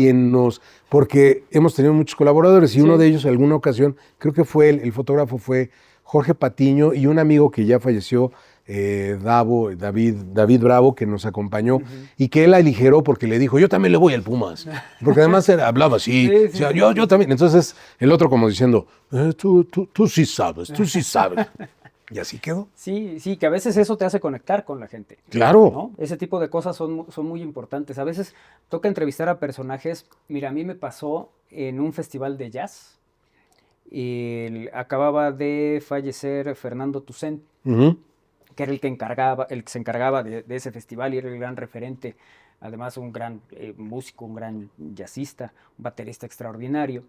porque hemos tenido muchos colaboradores y Sí. uno de ellos en alguna ocasión, creo que fue el fotógrafo fue Jorge Patiño y un amigo que ya falleció, David Bravo, que nos acompañó y que él aligeró porque le dijo, yo también le voy al Pumas, porque además hablaba así, Sí, o sea, sí. yo también. Entonces el otro como diciendo, tú sí sabes, tú sí sabes. Y así quedó. Sí, sí, que a veces eso te hace conectar con la gente. Claro. ¿No? Ese tipo de cosas son muy importantes. A veces toca entrevistar a personajes. Mira, a mí me pasó en un festival de jazz. Acababa de fallecer Fernando Toussaint, Ujú. que era el que se encargaba de ese festival y era el gran referente. Además, un gran músico, un gran jazzista, un baterista extraordinario.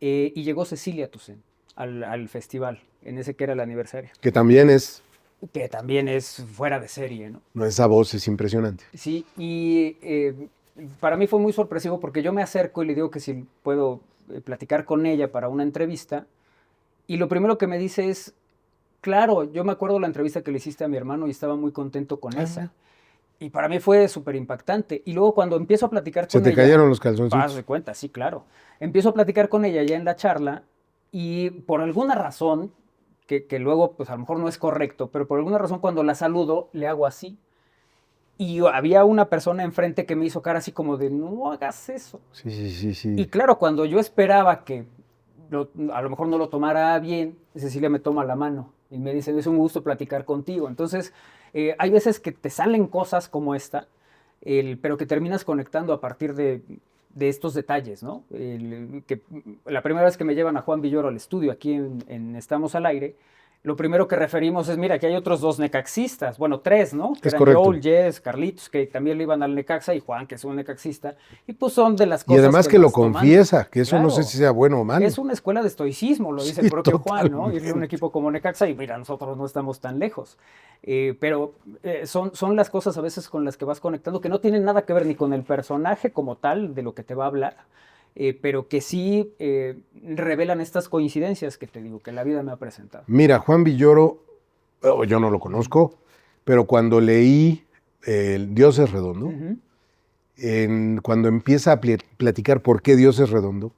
Y llegó Cecilia Toussaint al festival, en ese que era el aniversario. Que también Que también es fuera de serie, ¿no? esa voz es impresionante. Sí, y para mí fue muy sorpresivo porque yo me acerco y le digo que si puedo platicar con ella para una entrevista, y lo primero que me dice es, claro, yo me acuerdo la entrevista que le hiciste a mi hermano y estaba muy contento con esa. Y para mí fue súper impactante. Y luego cuando empiezo a platicar con Se te ella... cayeron los Haz calzoncitos. de cuenta, sí, claro. Empiezo a platicar con ella ya en la charla y por alguna razón, que luego pues a lo mejor no es correcto, pero por alguna razón cuando la saludo le hago así. Y había una persona enfrente que me hizo cara así como de, no hagas eso. Sí. Y claro, cuando yo esperaba que a lo mejor no lo tomara bien, Cecilia me toma la mano y me dice, es un gusto platicar contigo. Entonces, hay veces que te salen cosas como esta, pero que terminas conectando a partir de estos detalles, ¿no? La primera vez que me llevan a Juan Villoro al estudio, aquí en Estamos al Aire, lo primero que referimos es, mira, que hay otros dos necaxistas, bueno, tres, ¿no? Que Es eran correcto. Joel, Jess, Carlitos, que también le iban al Necaxa, y Juan, que es un necaxista, y pues son de las Y cosas además que lo vas tomando. confiesa, que eso no Claro. sé si sea bueno o malo. Es una escuela de estoicismo, lo dice Sí, el propio Juan, ¿no? totalmente. Irle a un equipo como Necaxa y mira, nosotros no estamos tan lejos. Pero son las cosas a veces con las que vas conectando que no tienen nada que ver ni con el personaje como tal, de lo que te va a hablar, pero que sí revelan estas coincidencias que te digo, que la vida me ha presentado. Mira, Juan Villoro, yo no lo conozco, pero cuando leí Dios es redondo, Ujú. cuando empieza a platicar por qué Dios es redondo,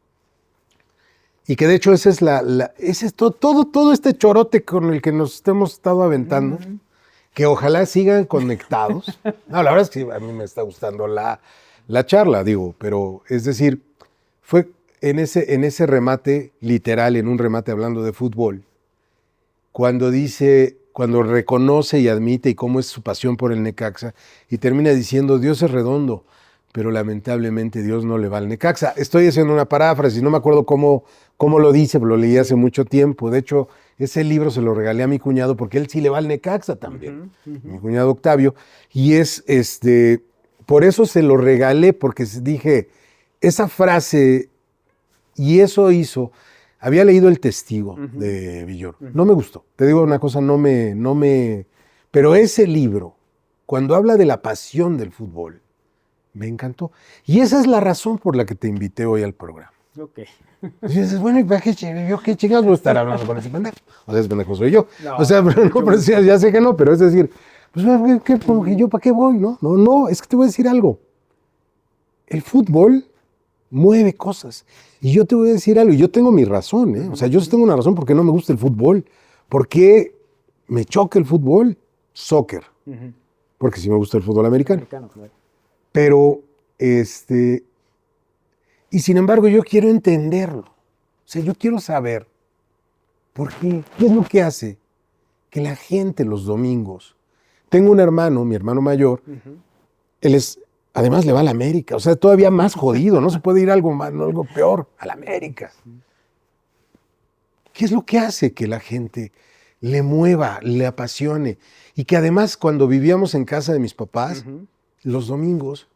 y que de hecho ese es todo este chorote con el que nos hemos estado aventando, que ojalá sigan conectados. No, la verdad es que a mí me está gustando la charla, digo, pero es decir, fue en ese remate literal, en un remate hablando de fútbol, cuando reconoce y admite y cómo es su pasión por el Necaxa, y termina diciendo, Dios es redondo, pero lamentablemente Dios no le va al Necaxa. Estoy haciendo una paráfrasis, no me acuerdo cómo lo dice, pero lo leí hace mucho tiempo. De hecho, ese libro se lo regalé a mi cuñado porque él sí le va al Necaxa también, mi cuñado Octavio. Y por eso se lo regalé, porque dije, esa frase, y eso hizo, había leído El Testigo de Villoro. No me gustó, te digo una cosa, pero ese libro, cuando habla de la pasión del fútbol, me encantó. Y esa es la razón por la que te invité hoy al programa. Ok. Y dices, bueno, ¿y para qué chingados voy a estar hablando con ese pendejo? O sea, ese pendejo soy yo. No, o sea, pero ya sé que no, pero es decir, pues, ¿yo para qué voy? No, es que te voy a decir algo. El fútbol mueve cosas. Y yo te voy a decir algo, y yo tengo mi razón, ¿eh? O sea, yo sí tengo una razón por qué no me gusta el fútbol. ¿Por qué me choca el fútbol? Soccer. Porque sí me gusta el fútbol americano. Claro. Pero, y sin embargo yo quiero entenderlo. O sea, yo quiero saber por qué es lo que hace que la gente los domingos... Tengo un hermano, mi hermano mayor, él además le va a la América, o sea, todavía más jodido, no se puede ir algo más, no, algo peor, a la América. ¿Qué es lo que hace que la gente le mueva, le apasione? Y que además cuando vivíamos en casa de mis papás, los domingos,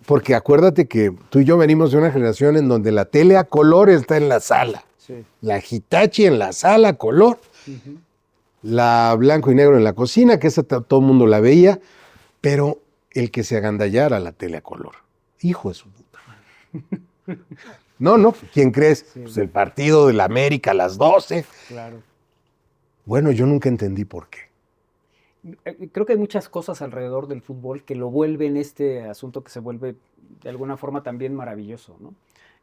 porque acuérdate que tú y yo venimos de una generación en donde la tele a color está en la sala, la Hitachi en la sala, color, la blanco y negro en la cocina, que esa todo el mundo la veía, pero el que se agandallara la tele a color. Hijo de su puta. No, ¿quién crees? Sí, pues el partido de la América a las 12. Claro. Bueno, yo nunca entendí por qué. Creo que hay muchas cosas alrededor del fútbol que lo vuelven este asunto que se vuelve de alguna forma también maravilloso, ¿no?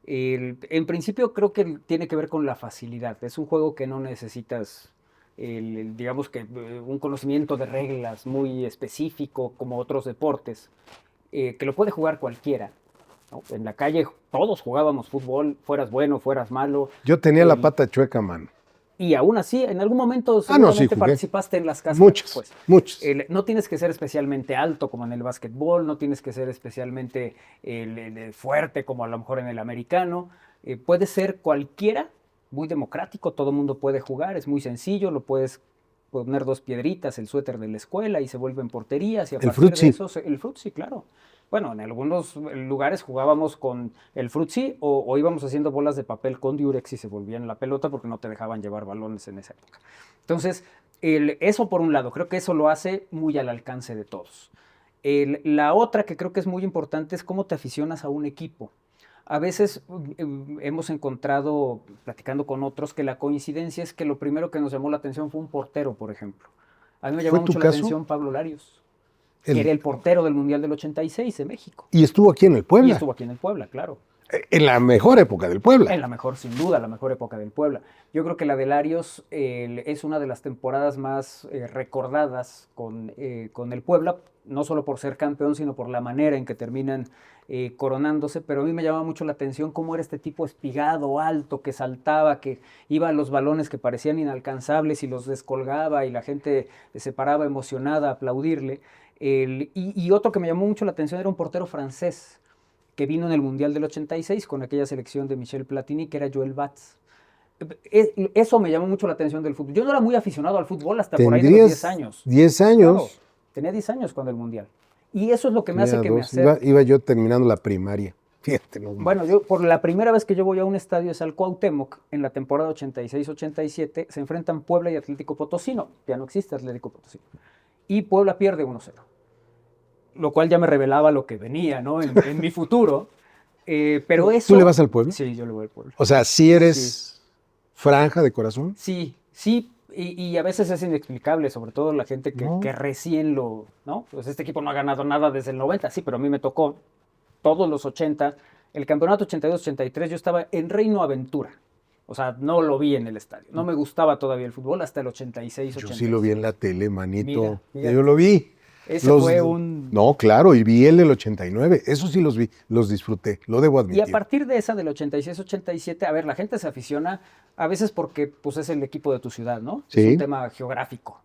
En principio creo que tiene que ver con la facilidad. Es un juego que no necesitas, digamos que un conocimiento de reglas muy específico como otros deportes, que lo puede jugar cualquiera, ¿no? En la calle todos jugábamos fútbol, fueras bueno, fueras malo. Yo tenía la pata chueca, mano. Y aún así, en algún momento seguramente sí, participaste en las casas. Muchos. No tienes que ser especialmente alto como en el básquetbol, no tienes que ser especialmente fuerte como a lo mejor en el americano. Puede ser cualquiera, muy democrático, todo el mundo puede jugar, es muy sencillo, lo puedes poner 2 piedritas, el suéter de la escuela y se vuelven porterías. Y a partir de eso, el frutzi, claro. Bueno, en algunos lugares jugábamos con el frutzi o íbamos haciendo bolas de papel con diurex y se volvían la pelota porque no te dejaban llevar balones en esa época. Entonces, eso por un lado, creo que eso lo hace muy al alcance de todos. La otra que creo que es muy importante es cómo te aficionas a un equipo. A veces hemos encontrado, platicando con otros, que la coincidencia es que lo primero que nos llamó la atención fue un portero, por ejemplo. A mí me llamó mucho la atención Pablo Larios, que era el portero del Mundial del 86 de México. Y estuvo aquí en el Puebla. Y estuvo aquí en el Puebla, claro. En la mejor época del Puebla. En la mejor, sin duda, la mejor época del Puebla. Yo creo que la de Larios es una de las temporadas más recordadas con el Puebla, no solo por ser campeón, sino por la manera en que terminan coronándose, pero a mí me llamaba mucho la atención cómo era este tipo espigado, alto, que saltaba, que iba a los balones que parecían inalcanzables y los descolgaba y la gente se paraba emocionada a aplaudirle. Y otro que me llamó mucho la atención era un portero francés que vino en el Mundial del 86 con aquella selección de Michel Platini, que era Joel Batz. Eso me llamó mucho la atención del fútbol. Yo no era muy aficionado al fútbol hasta por ahí de los 10 años. 10 años. Claro, tenía 10 años cuando el Mundial. Y eso es lo que me hace que me acerque. Iba yo terminando la primaria. Fíjate, bueno, yo por la primera vez que yo voy a un estadio es al Cuauhtémoc, en la temporada 86-87, se enfrentan Puebla y Atlético Potosino. Ya no existe Atlético Potosino. Y Puebla pierde 1-0. Lo cual ya me revelaba lo que venía, ¿no? En mi futuro. Pero eso... ¿Tú le vas al Puebla? Sí, yo le voy al Puebla. O sea, ¿sí eres franja de corazón? Sí. Y a veces es inexplicable, sobre todo la gente que recién ¿no? Pues este equipo no ha ganado nada desde el 90, sí, pero a mí me tocó todos los 80. El campeonato 82-83 yo estaba en Reino Aventura. O sea, no lo vi en el estadio. No me gustaba todavía el fútbol hasta el 86-87. Yo sí lo vi en la tele, manito. Mira. Yo lo vi. Ese fue un... No, claro, y vi el del 89. Eso sí los vi, los disfruté, lo debo admitir. Y a partir de esa del 86-87, a ver, la gente se aficiona a veces porque pues, es el equipo de tu ciudad, ¿no? Sí. Es un tema geográfico.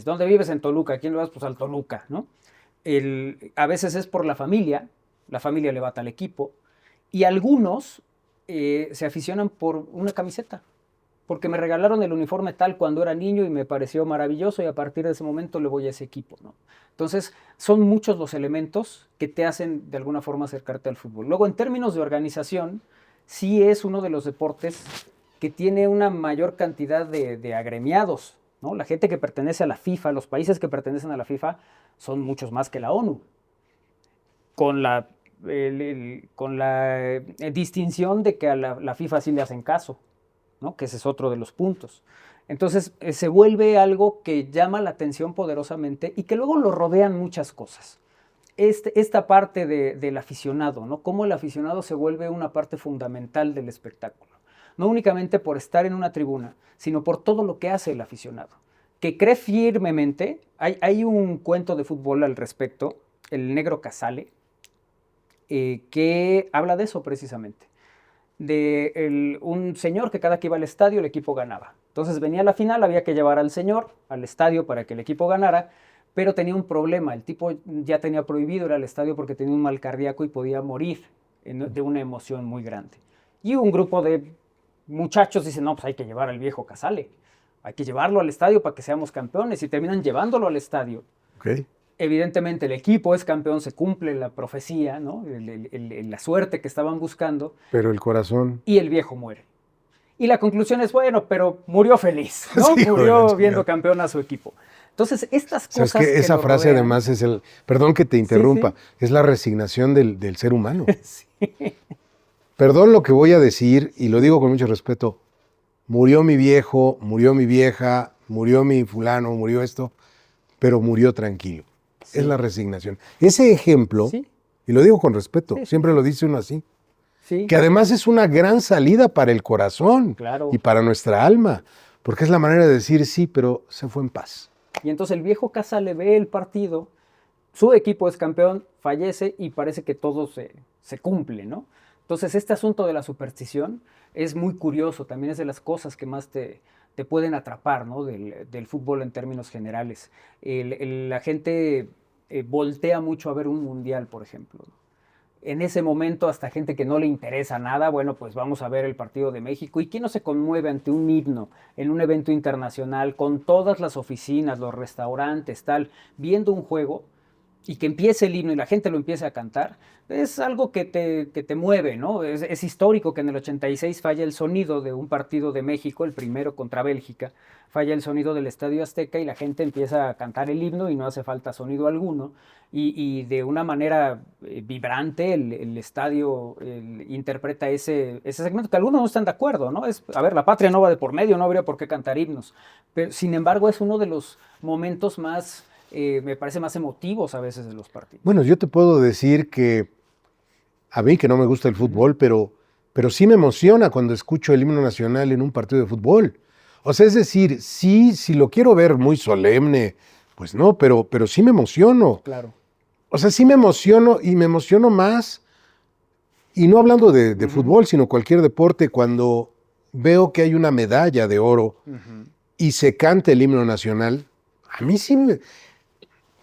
¿Dónde vives? En Toluca. ¿A quién le vas? Pues al Toluca, ¿no? A veces es por la familia, la familia le va a tal equipo, y algunos se aficionan por una camiseta, porque me regalaron el uniforme tal cuando era niño y me pareció maravilloso y a partir de ese momento le voy a ese equipo, ¿no? Entonces, son muchos los elementos que te hacen de alguna forma acercarte al fútbol. Luego, en términos de organización, sí es uno de los deportes que tiene una mayor cantidad de agremiados, ¿no? La gente que pertenece a la FIFA, los países que pertenecen a la FIFA, son muchos más que la ONU, con la distinción de que a la FIFA sí le hacen caso, ¿no? Que ese es otro de los puntos. Entonces se vuelve algo que llama la atención poderosamente y que luego lo rodean muchas cosas. Esta parte del aficionado, ¿no? Cómo el aficionado se vuelve una parte fundamental del espectáculo. No únicamente por estar en una tribuna, sino por todo lo que hace el aficionado. Que cree firmemente, hay un cuento de fútbol al respecto, El Negro Casale, que habla de eso precisamente. De un señor que cada que iba al estadio el equipo ganaba. Entonces venía la final, había que llevar al señor al estadio para que el equipo ganara, pero tenía un problema. El tipo ya tenía prohibido ir al estadio porque tenía un mal cardíaco y podía morir de una emoción muy grande. Y un grupo de muchachos dicen, no, pues hay que llevar al viejo Casale. Hay que llevarlo al estadio para que seamos campeones. Y terminan llevándolo al estadio. Okay. Evidentemente el equipo es campeón, se cumple la profecía, ¿no? La suerte que estaban buscando. Pero el corazón... Y el viejo muere. Y la conclusión es, bueno, pero murió feliz, ¿no? Sí, murió viendo campeón a su equipo. Entonces, estas cosas... ¿Sabes qué? Esa frase rodean, además es el... Perdón que te interrumpa. Sí, sí. Es la resignación del ser humano. Sí. Perdón lo que voy a decir, y lo digo con mucho respeto. Murió mi viejo, murió mi vieja, murió mi fulano, murió esto, pero murió tranquilo. Sí. Es la resignación. Ese ejemplo, sí. Y lo digo con respeto, sí. Siempre lo dice uno así, sí. Que además es una gran salida para el corazón, claro. Y para nuestra alma, porque es la manera de decir sí, pero se fue en paz. Y entonces el viejo Casale ve el partido, su equipo es campeón, fallece y parece que todo se cumple, ¿no? Entonces este asunto de la superstición es muy curioso, también es de las cosas que más te pueden atrapar, ¿no? del fútbol en términos generales. La gente voltea mucho a ver un mundial, por ejemplo. En ese momento, hasta gente que no le interesa nada, bueno, pues vamos a ver el partido de México. ¿Y quién no se conmueve ante un himno en un evento internacional con todas las oficinas, los restaurantes, tal, viendo un juego? Y que empiece el himno y la gente lo empiece a cantar, es algo que te mueve, ¿no? Es histórico que en el 86 falla el sonido de un partido de México, el primero contra Bélgica, falla el sonido del Estadio Azteca y la gente empieza a cantar el himno y no hace falta sonido alguno. Y de una manera vibrante el estadio interpreta ese segmento, que algunos no están de acuerdo, ¿no? A ver, la patria no va de por medio, no habría por qué cantar himnos. Pero, sin embargo, es uno de los momentos más... me parece más emotivos a veces de los partidos. Bueno, yo te puedo decir que a mí que no me gusta el fútbol, pero sí me emociona cuando escucho el himno nacional en un partido de fútbol. O sea, es decir, sí, si lo quiero ver muy solemne, pues no, pero sí me emociono. Claro. O sea, sí me emociono y me emociono más, y no hablando de fútbol, sino cualquier deporte, cuando veo que hay una medalla de oro y se canta el himno nacional. A mí sí me...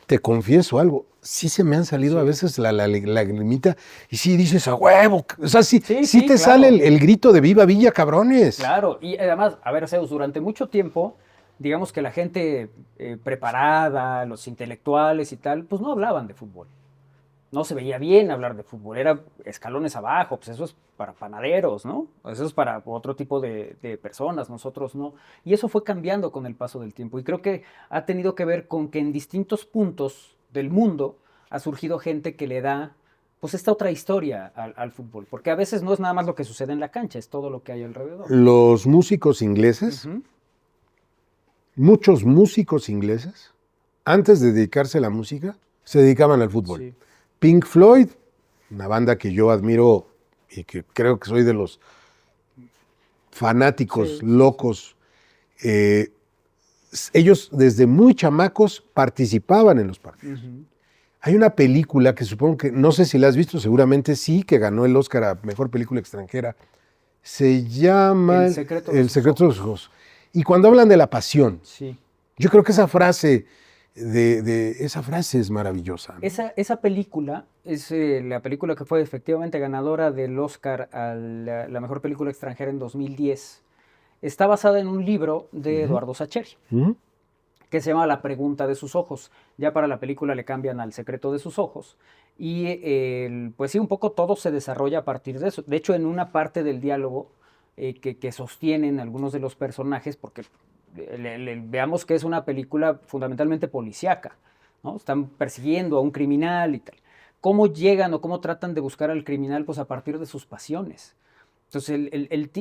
Te confieso algo, sí se me han salido a veces la lagrimita y sí dices a huevo, o sea, sí te claro. Sale el grito de viva Villa, cabrones. Claro, y además, a ver, Zeus, durante mucho tiempo, digamos que la gente preparada, los intelectuales y tal, pues no hablaban de fútbol. No se veía bien hablar de fútbol, era escalones abajo, pues eso es para panaderos, ¿no? Eso es para otro tipo de personas, nosotros no. Y eso fue cambiando con el paso del tiempo. Y creo que ha tenido que ver con que en distintos puntos del mundo ha surgido gente que le da, pues, esta otra historia al fútbol. Porque a veces no es nada más lo que sucede en la cancha, es todo lo que hay alrededor. Los músicos ingleses, muchos músicos ingleses, antes de dedicarse a la música, se dedicaban al fútbol. Sí. Pink Floyd, una banda que yo admiro y que creo que soy de los fanáticos locos. Ellos desde muy chamacos participaban en los partidos. Hay una película que supongo que, no sé si la has visto, seguramente sí, que ganó el Oscar a Mejor Película Extranjera. Se llama El secreto de los ojos. Y cuando hablan de la pasión, yo creo que esa frase esa frase es maravillosa, ¿no? Esa película es la película que fue efectivamente ganadora del Oscar a la mejor película extranjera en 2010. Está basada en un libro de Eduardo Sacheri, que se llama La pregunta de sus ojos. Ya para la película le cambian al secreto de sus ojos. Y pues sí, un poco todo se desarrolla a partir de eso. De hecho, en una parte del diálogo que sostienen algunos de los personajes, porque veamos que es una película fundamentalmente policíaca, ¿no? Están persiguiendo a un criminal y tal. ¿Cómo llegan o cómo tratan de buscar al criminal? Pues a partir de sus pasiones. Entonces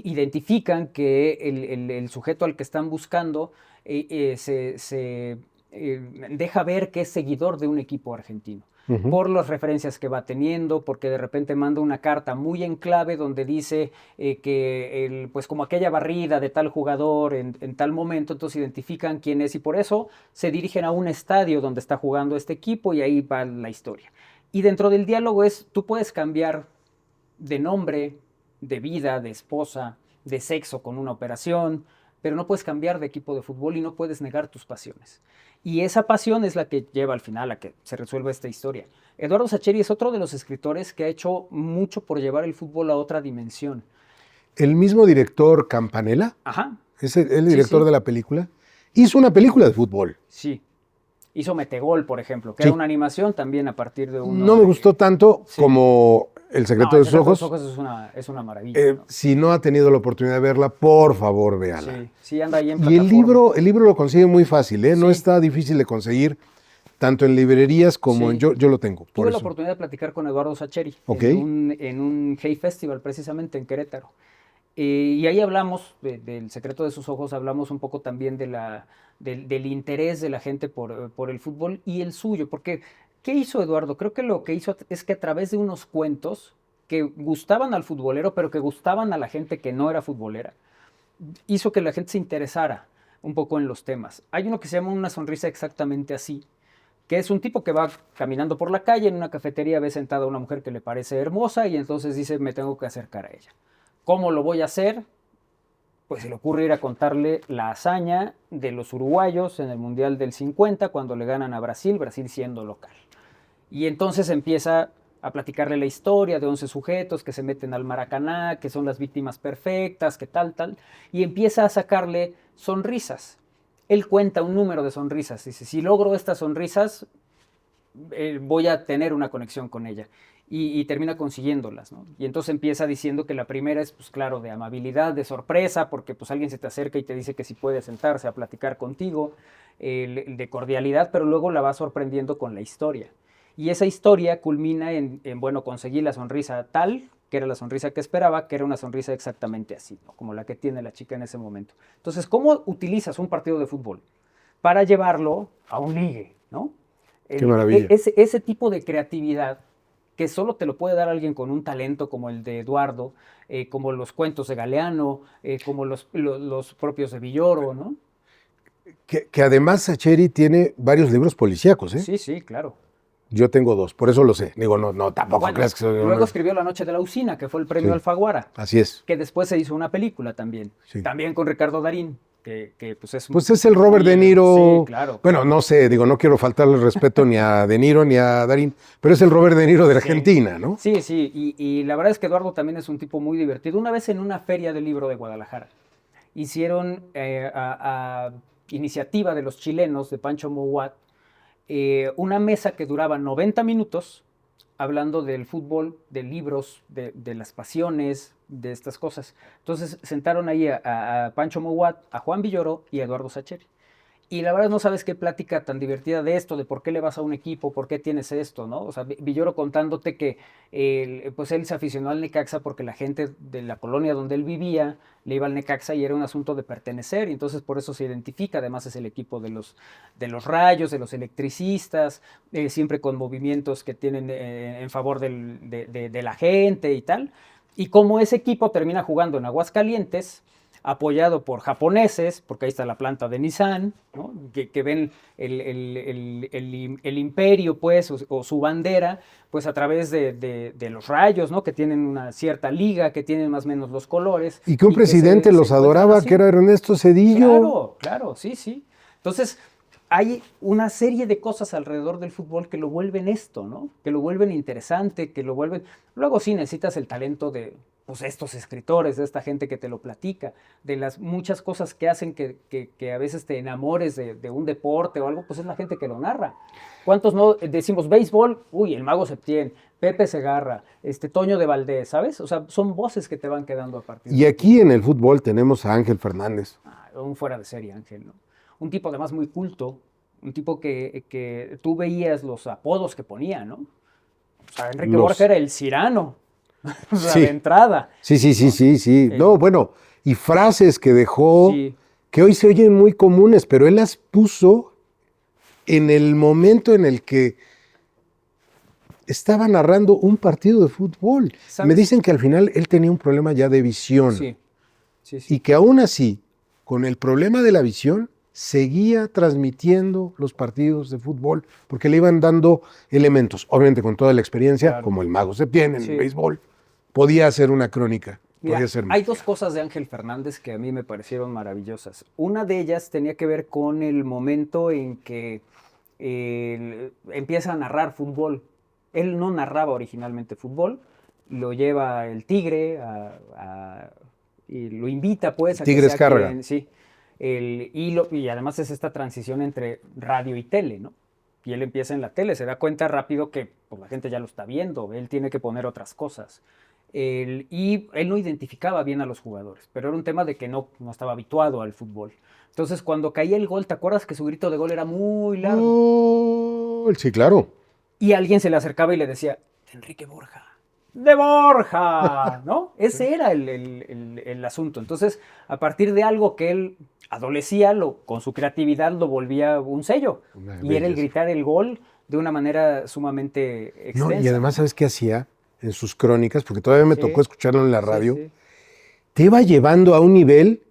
identifican que el sujeto al que están buscando se deja ver que es seguidor de un equipo argentino. Por las referencias que va teniendo, porque de repente manda una carta muy en clave donde dice que pues como aquella barrida de tal jugador en tal momento, entonces identifican quién es y por eso se dirigen a un estadio donde está jugando este equipo y ahí va la historia. Y dentro del diálogo tú puedes cambiar de nombre, de vida, de esposa, de sexo con una operación, pero no puedes cambiar de equipo de fútbol y no puedes negar tus pasiones. Y esa pasión es la que lleva al final a que se resuelva esta historia. Eduardo Sacheri es otro de los escritores que ha hecho mucho por llevar el fútbol a otra dimensión. El mismo director Campanella, Ajá. es el director de la película, hizo una película de fútbol. Sí. Hizo Metegol, por ejemplo, que era una animación también a partir de un... No me gustó tanto como El secreto de sus ojos. El secreto de sus ojos es una maravilla. ¿No? Si no ha tenido la oportunidad de verla, por favor, véala. Sí, anda ahí en plataforma. Y el libro lo consigue muy fácil, Sí. No está difícil de conseguir, tanto en librerías como en... Yo lo tengo. Tuve la oportunidad de platicar con Eduardo Sacheri en un Hey Festival, precisamente en Querétaro. Y ahí hablamos del secreto de sus ojos, hablamos un poco también del interés de la gente por el fútbol y el suyo, porque ¿qué hizo Eduardo? Creo que lo que hizo es que a través de unos cuentos que gustaban al futbolero, pero que gustaban a la gente que no era futbolera, hizo que la gente se interesara un poco en los temas. Hay uno que se llama Una sonrisa exactamente así, que es un tipo que va caminando por la calle, en una cafetería ve sentada a una mujer que le parece hermosa y entonces dice, me tengo que acercar a ella. ¿Cómo lo voy a hacer? Pues se le ocurre ir a contarle la hazaña de los uruguayos en el Mundial del 50, cuando le ganan a Brasil, Brasil siendo local. Y entonces empieza a platicarle la historia de 11 sujetos que se meten al Maracaná, que son las víctimas perfectas, que tal, y empieza a sacarle sonrisas. Él cuenta un número de sonrisas, dice, si logro estas sonrisas, voy a tener una conexión con ella. Y termina consiguiéndolas, ¿no? Y entonces empieza diciendo que la primera es, pues claro, de amabilidad, de sorpresa, porque pues alguien se te acerca y te dice que si puede sentarse a platicar contigo, de cordialidad, pero luego la va sorprendiendo con la historia. Y esa historia culmina en bueno, conseguí la sonrisa tal, que era la sonrisa que esperaba, que era una sonrisa exactamente así, ¿no? Como la que tiene la chica en ese momento. Entonces, ¿cómo utilizas un partido de fútbol para llevarlo a un ligue, ¿no? Qué maravilla. Ese tipo de creatividad que solo te lo puede dar alguien con un talento como el de Eduardo, como los cuentos de Galeano, como los propios de Villoro, ¿no? Que además Sacheri tiene varios libros policíacos, ¿eh? Sí, claro. Yo tengo 2, por eso lo sé. Digo, no, tampoco bueno, creas que soy... Luego escribió La noche de la usina, que fue el premio Alfaguara. Así es. Que después se hizo una película también. Sí. También con Ricardo Darín. Que pues es el Robert De Niro. Sí, claro. Bueno, no sé, no quiero faltarle el respeto ni a De Niro ni a Darín, pero es el Robert De Niro de Argentina, ¿no? Sí, y la verdad es que Eduardo también es un tipo muy divertido. Una vez en una feria del libro de Guadalajara, hicieron a iniciativa de los chilenos, de Pancho Mouat, una mesa que duraba 90 minutos, hablando del fútbol, de libros, de las pasiones, de estas cosas. Entonces sentaron ahí a Pancho Mouat, a Juan Villoro y a Eduardo Sacheri. Y la verdad no sabes qué plática tan divertida de esto, de por qué le vas a un equipo, por qué tienes esto, ¿no? O sea, Villoro contándote que pues él se aficionó al Necaxa porque la gente de la colonia donde él vivía le iba al Necaxa y era un asunto de pertenecer, y entonces por eso se identifica, además es el equipo de los Rayos, de los electricistas, siempre con movimientos que tienen en favor de la gente y tal, y como ese equipo termina jugando en Aguascalientes, apoyado por japoneses, porque ahí está la planta de Nissan, ¿no? que ven el imperio, pues, o su bandera, pues a través de los Rayos, ¿no? Que tienen una cierta liga, que tienen más o menos los colores. Y que un presidente los adoraba, que era Ernesto Zedillo. Claro, sí. Entonces, hay una serie de cosas alrededor del fútbol que lo vuelven esto, ¿no? Que lo vuelven interesante, que lo vuelven... Luego sí necesitas el talento de pues, estos escritores, de esta gente que te lo platica, de las muchas cosas que hacen que a veces te enamores de un deporte o algo, pues es la gente que lo narra. ¿Cuántos no decimos béisbol? Uy, el Mago Septién, Pepe Segarra, Toño de Valdés, ¿sabes? O sea, son voces que te van quedando a partir Y aquí en el fútbol tenemos a Ángel Fernández. un fuera de serie, Ángel, ¿no? Un tipo además muy culto, un tipo que tú veías los apodos que ponía, ¿no? O sea, Enrique Borja era el Cirano, o sea, Sí. de entrada. Sí. No, bueno, y frases que dejó, que hoy se oyen muy comunes, pero él las puso en el momento en el que estaba narrando un partido de fútbol. ¿Sabes? Me dicen que al final él tenía un problema ya de visión. Sí. Y que aún así, con el problema de la visión, seguía transmitiendo los partidos de fútbol, porque le iban dando elementos. Obviamente con toda la experiencia, Claro. como el Mago Septién en el béisbol, podía hacer una crónica. Mira, podía ser hay dos cosas de Ángel Fernández que a mí me parecieron maravillosas. Una de ellas tenía que ver con el momento en que empieza a narrar fútbol. Él no narraba originalmente fútbol, lo lleva el Tigre y lo invita pues a Tigre que sea Escárraga. quien, sí, y además es esta transición entre radio y tele, ¿no? Y él empieza en la tele, se da cuenta rápido que pues, la gente ya lo está viendo, él tiene que poner otras cosas. Y él no identificaba bien a los jugadores, pero era un tema de que no estaba habituado al fútbol. Entonces, cuando caía el gol, ¿te acuerdas que su grito de gol era muy largo? Sí, claro. Y alguien se le acercaba y le decía, Enrique Borja. ¡De Borja! ¿No? Ese era el asunto. Entonces, a partir de algo que él adolecía, con su creatividad lo volvía un sello. Y era el gritar el gol de una manera sumamente extensa. No, y además, ¿sabes qué hacía en sus crónicas? Porque todavía me tocó escucharlo en la radio. Te iba llevando a un nivel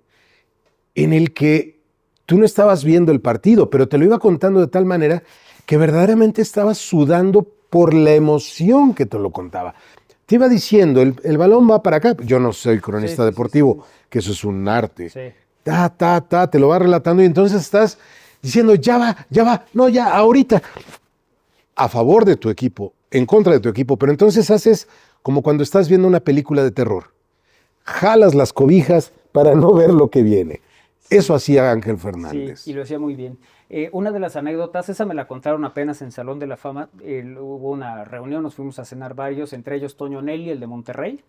en el que tú no estabas viendo el partido, pero te lo iba contando de tal manera que verdaderamente estabas sudando por la emoción que te lo contaba. Te iba diciendo, el balón va para acá. Yo no soy cronista deportivo, que eso es un arte. Te lo va relatando y entonces estás diciendo, ya va, no, ya, ahorita. A favor de tu equipo, en contra de tu equipo, pero entonces haces como cuando estás viendo una película de terror. Jalas las cobijas para no ver lo que viene. Eso hacía Ángel Fernández. Sí, y lo hacía muy bien. Una de las anécdotas, esa me la contaron apenas en Salón de la Fama. Hubo una reunión, nos fuimos a cenar varios, entre ellos Toño Nelly, el de Monterrey.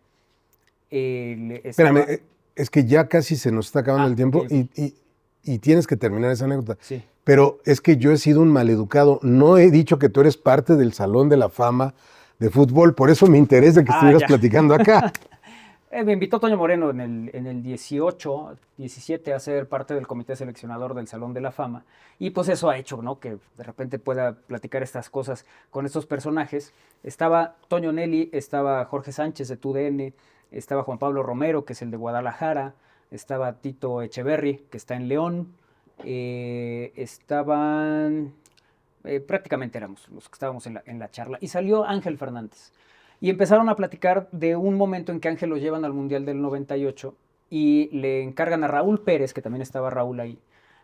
Espérame, es que ya casi se nos está acabando el tiempo y tienes que terminar esa anécdota. Sí. Pero es que yo he sido un maleducado. No he dicho que tú eres parte del Salón de la Fama de fútbol, por eso me interesa que estuvieras platicando acá. Me invitó Toño Moreno en el 18, 17 a ser parte del comité seleccionador del Salón de la Fama. Y pues eso ha hecho, ¿no? Que de repente pueda platicar estas cosas con estos personajes. Estaba Toño Nelly, estaba Jorge Sánchez de TUDN, estaba Juan Pablo Romero, que es el de Guadalajara, estaba Tito Echeverry, que está en León, prácticamente éramos los que estábamos en la charla. Y salió Ángel Fernández. Y empezaron a platicar de un momento en que Ángel lo llevan al Mundial del 98 y le encargan a Raúl Pérez, que también estaba Raúl ahí,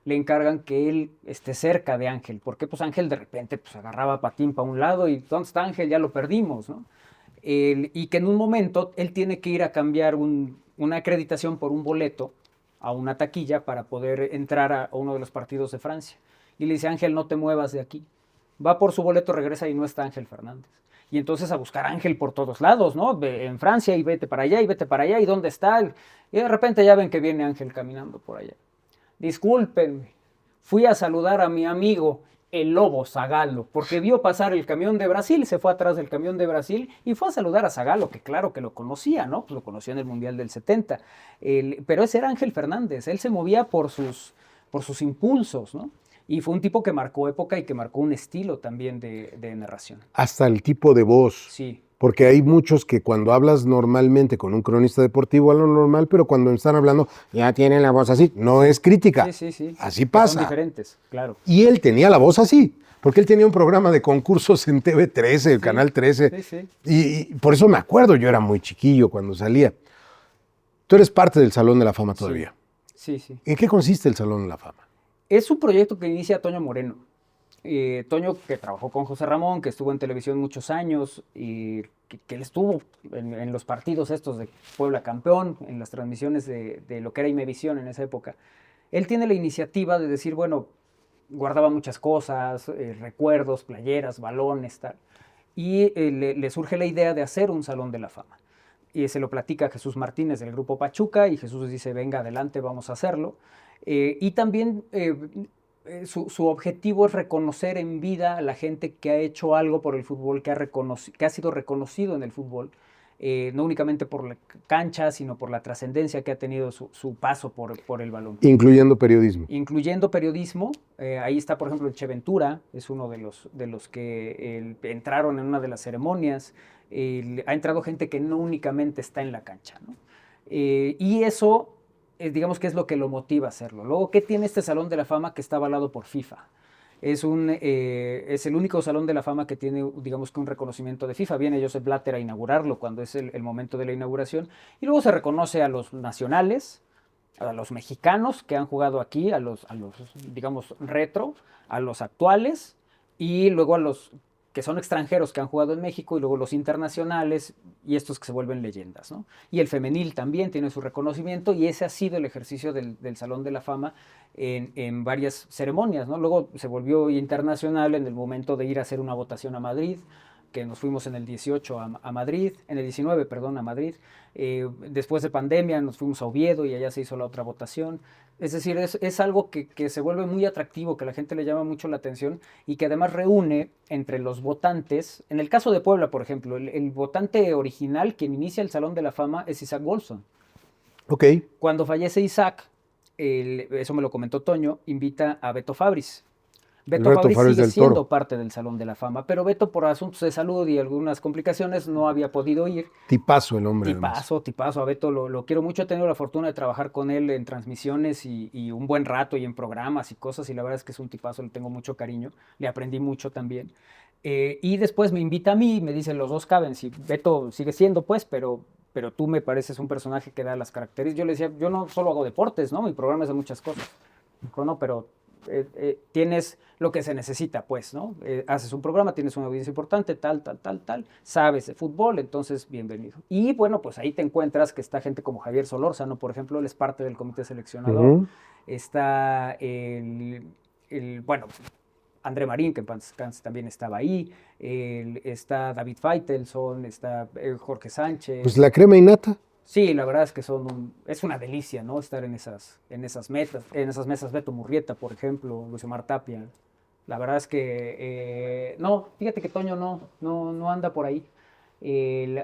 le encargan que él esté cerca de Ángel, porque pues Ángel de repente pues agarraba patín para un lado y ¿dónde está Ángel? Ya lo perdimos, ¿no? Y que en un momento él tiene que ir a cambiar una acreditación por un boleto a una taquilla para poder entrar a uno de los partidos de Francia. Y le dice, Ángel, no te muevas de aquí. Va por su boleto, regresa y no está Ángel Fernández. Y entonces a buscar a Ángel por todos lados, ¿no? En Francia y vete para allá y vete para allá y ¿dónde está? Y de repente ya ven que viene Ángel caminando por allá. Discúlpenme, fui a saludar a mi amigo el Lobo Zagallo, porque vio pasar el camión de Brasil, se fue atrás del camión de Brasil y fue a saludar a Zagallo, que claro que lo conocía, ¿no? Pues lo conoció en el Mundial del 70. Pero ese era Ángel Fernández, él se movía por sus impulsos, ¿no? Y fue un tipo que marcó época y que marcó un estilo también de narración. Hasta el tipo de voz. Sí. Porque hay muchos que cuando hablas normalmente con un cronista deportivo hablan normal, pero cuando están hablando ya tienen la voz así. No es crítica. Sí. Así pasa. Son diferentes, claro. Y él tenía la voz así, porque él tenía un programa de concursos en TV13, el Canal 13. Sí. Y por eso me acuerdo, yo era muy chiquillo cuando salía. Tú eres parte del Salón de la Fama todavía. Sí. ¿En qué consiste el Salón de la Fama? Es un proyecto que inicia Toño Moreno. Toño, que trabajó con José Ramón, que estuvo en televisión muchos años y que él estuvo en los partidos estos de Puebla campeón, en las transmisiones de lo que era Imevisión en esa época. Él tiene la iniciativa de decir, bueno, guardaba muchas cosas, recuerdos, playeras, balones, tal. Y le surge la idea de hacer un Salón de la Fama. Y se lo platica a Jesús Martínez del Grupo Pachuca y Jesús dice, venga, adelante, vamos a hacerlo. Y también su objetivo es reconocer en vida a la gente que ha hecho algo por el fútbol, que ha sido reconocido en el fútbol, no únicamente por la cancha, sino por la trascendencia que ha tenido su paso por el balón. Incluyendo periodismo. Incluyendo periodismo. Ahí está, por ejemplo, el Che Ventura, es uno de los que entraron en una de las ceremonias. Ha entrado gente que no únicamente está en la cancha, ¿no? Y eso, digamos que es lo que lo motiva a hacerlo. Luego, ¿qué tiene este Salón de la Fama que está avalado por FIFA? Es el único Salón de la Fama que tiene, digamos que un reconocimiento de FIFA. Viene Joseph Blatter a inaugurarlo cuando es el momento de la inauguración. Y luego se reconoce a los nacionales, a los mexicanos que han jugado aquí, a los digamos, retro, a los actuales, y luego a los que son extranjeros que han jugado en México, y luego los internacionales, y estos que se vuelven leyendas, ¿no? Y el femenil también tiene su reconocimiento, y ese ha sido el ejercicio del Salón de la Fama en varias ceremonias, ¿no? Luego se volvió internacional en el momento de ir a hacer una votación a Madrid, que nos fuimos en el 18 a Madrid, en el 19, perdón, a Madrid. Después de pandemia nos fuimos a Oviedo y allá se hizo la otra votación. Es decir, es algo que se vuelve muy atractivo, que a la gente le llama mucho la atención y que además reúne entre los votantes. En el caso de Puebla, por ejemplo, el votante original, quien inicia el Salón de la Fama, es Isaac Golson. Ok. Cuando fallece Isaac, eso me lo comentó Toño, invita a Beto Fabris. Beto Fabris sigue siendo parte del Salón de la Fama, pero Beto, por asuntos de salud y algunas complicaciones, no había podido ir. Tipazo el hombre. Tipazo. A Beto lo quiero mucho. He tenido la fortuna de trabajar con él en transmisiones y un buen rato y en programas y cosas, y la verdad es que es un tipazo, le tengo mucho cariño. Le aprendí mucho también. Y después me invita a mí y me dice, los dos caben. Si Beto sigue siendo, pues, pero tú me pareces un personaje que da las características. Yo le decía, yo no solo hago deportes, ¿no? Mi programa es de muchas cosas. Dijo, no, pero tienes lo que se necesita, pues, ¿no? Haces un programa, tienes una audiencia importante, tal, sabes de fútbol, entonces, bienvenido. Y bueno, pues ahí te encuentras que está gente como Javier Solórzano, por ejemplo, él es parte del comité seleccionador. Está bueno, André Marín, que en paz descanse, también estaba ahí. Está David Faitelson, está Jorge Sánchez. Pues la crema innata. Sí, la verdad es que es una delicia, ¿no? Estar en esas mesas. Beto Murrieta, por ejemplo, Luis Omar Tapia. La verdad es que no, fíjate que Toño no anda por ahí.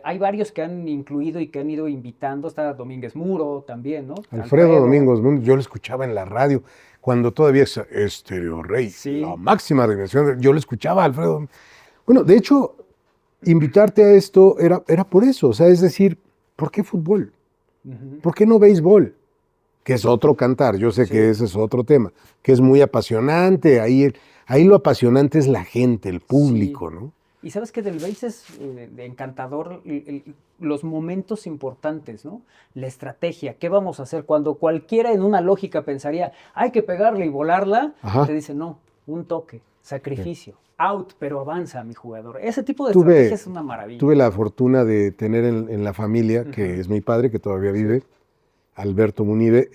Hay varios que han incluido y que han ido invitando. Está Domínguez Muro también, ¿no? Alfredo Domínguez Muro, yo lo escuchaba en la radio cuando todavía es Estéreo Rey, sí. La máxima dimensión. Yo lo escuchaba, Alfredo. Bueno, de hecho, invitarte a esto era por eso, o sea, es decir, ¿por qué fútbol? ¿Por qué no béisbol? Que es otro cantar, yo sé que ese es otro tema, que es muy apasionante, ahí lo apasionante es la gente, el público, ¿no? Y sabes que del béis es encantador los momentos importantes, ¿no? La estrategia, ¿qué vamos a hacer? Cuando cualquiera en una lógica pensaría, hay que pegarle y volarla, te dice, no, un toque, sacrificio. Out, pero avanza mi jugador. Ese tipo de estrategia es una maravilla. Tuve la fortuna de tener en la familia, que es mi padre, que todavía vive, Alberto Munive,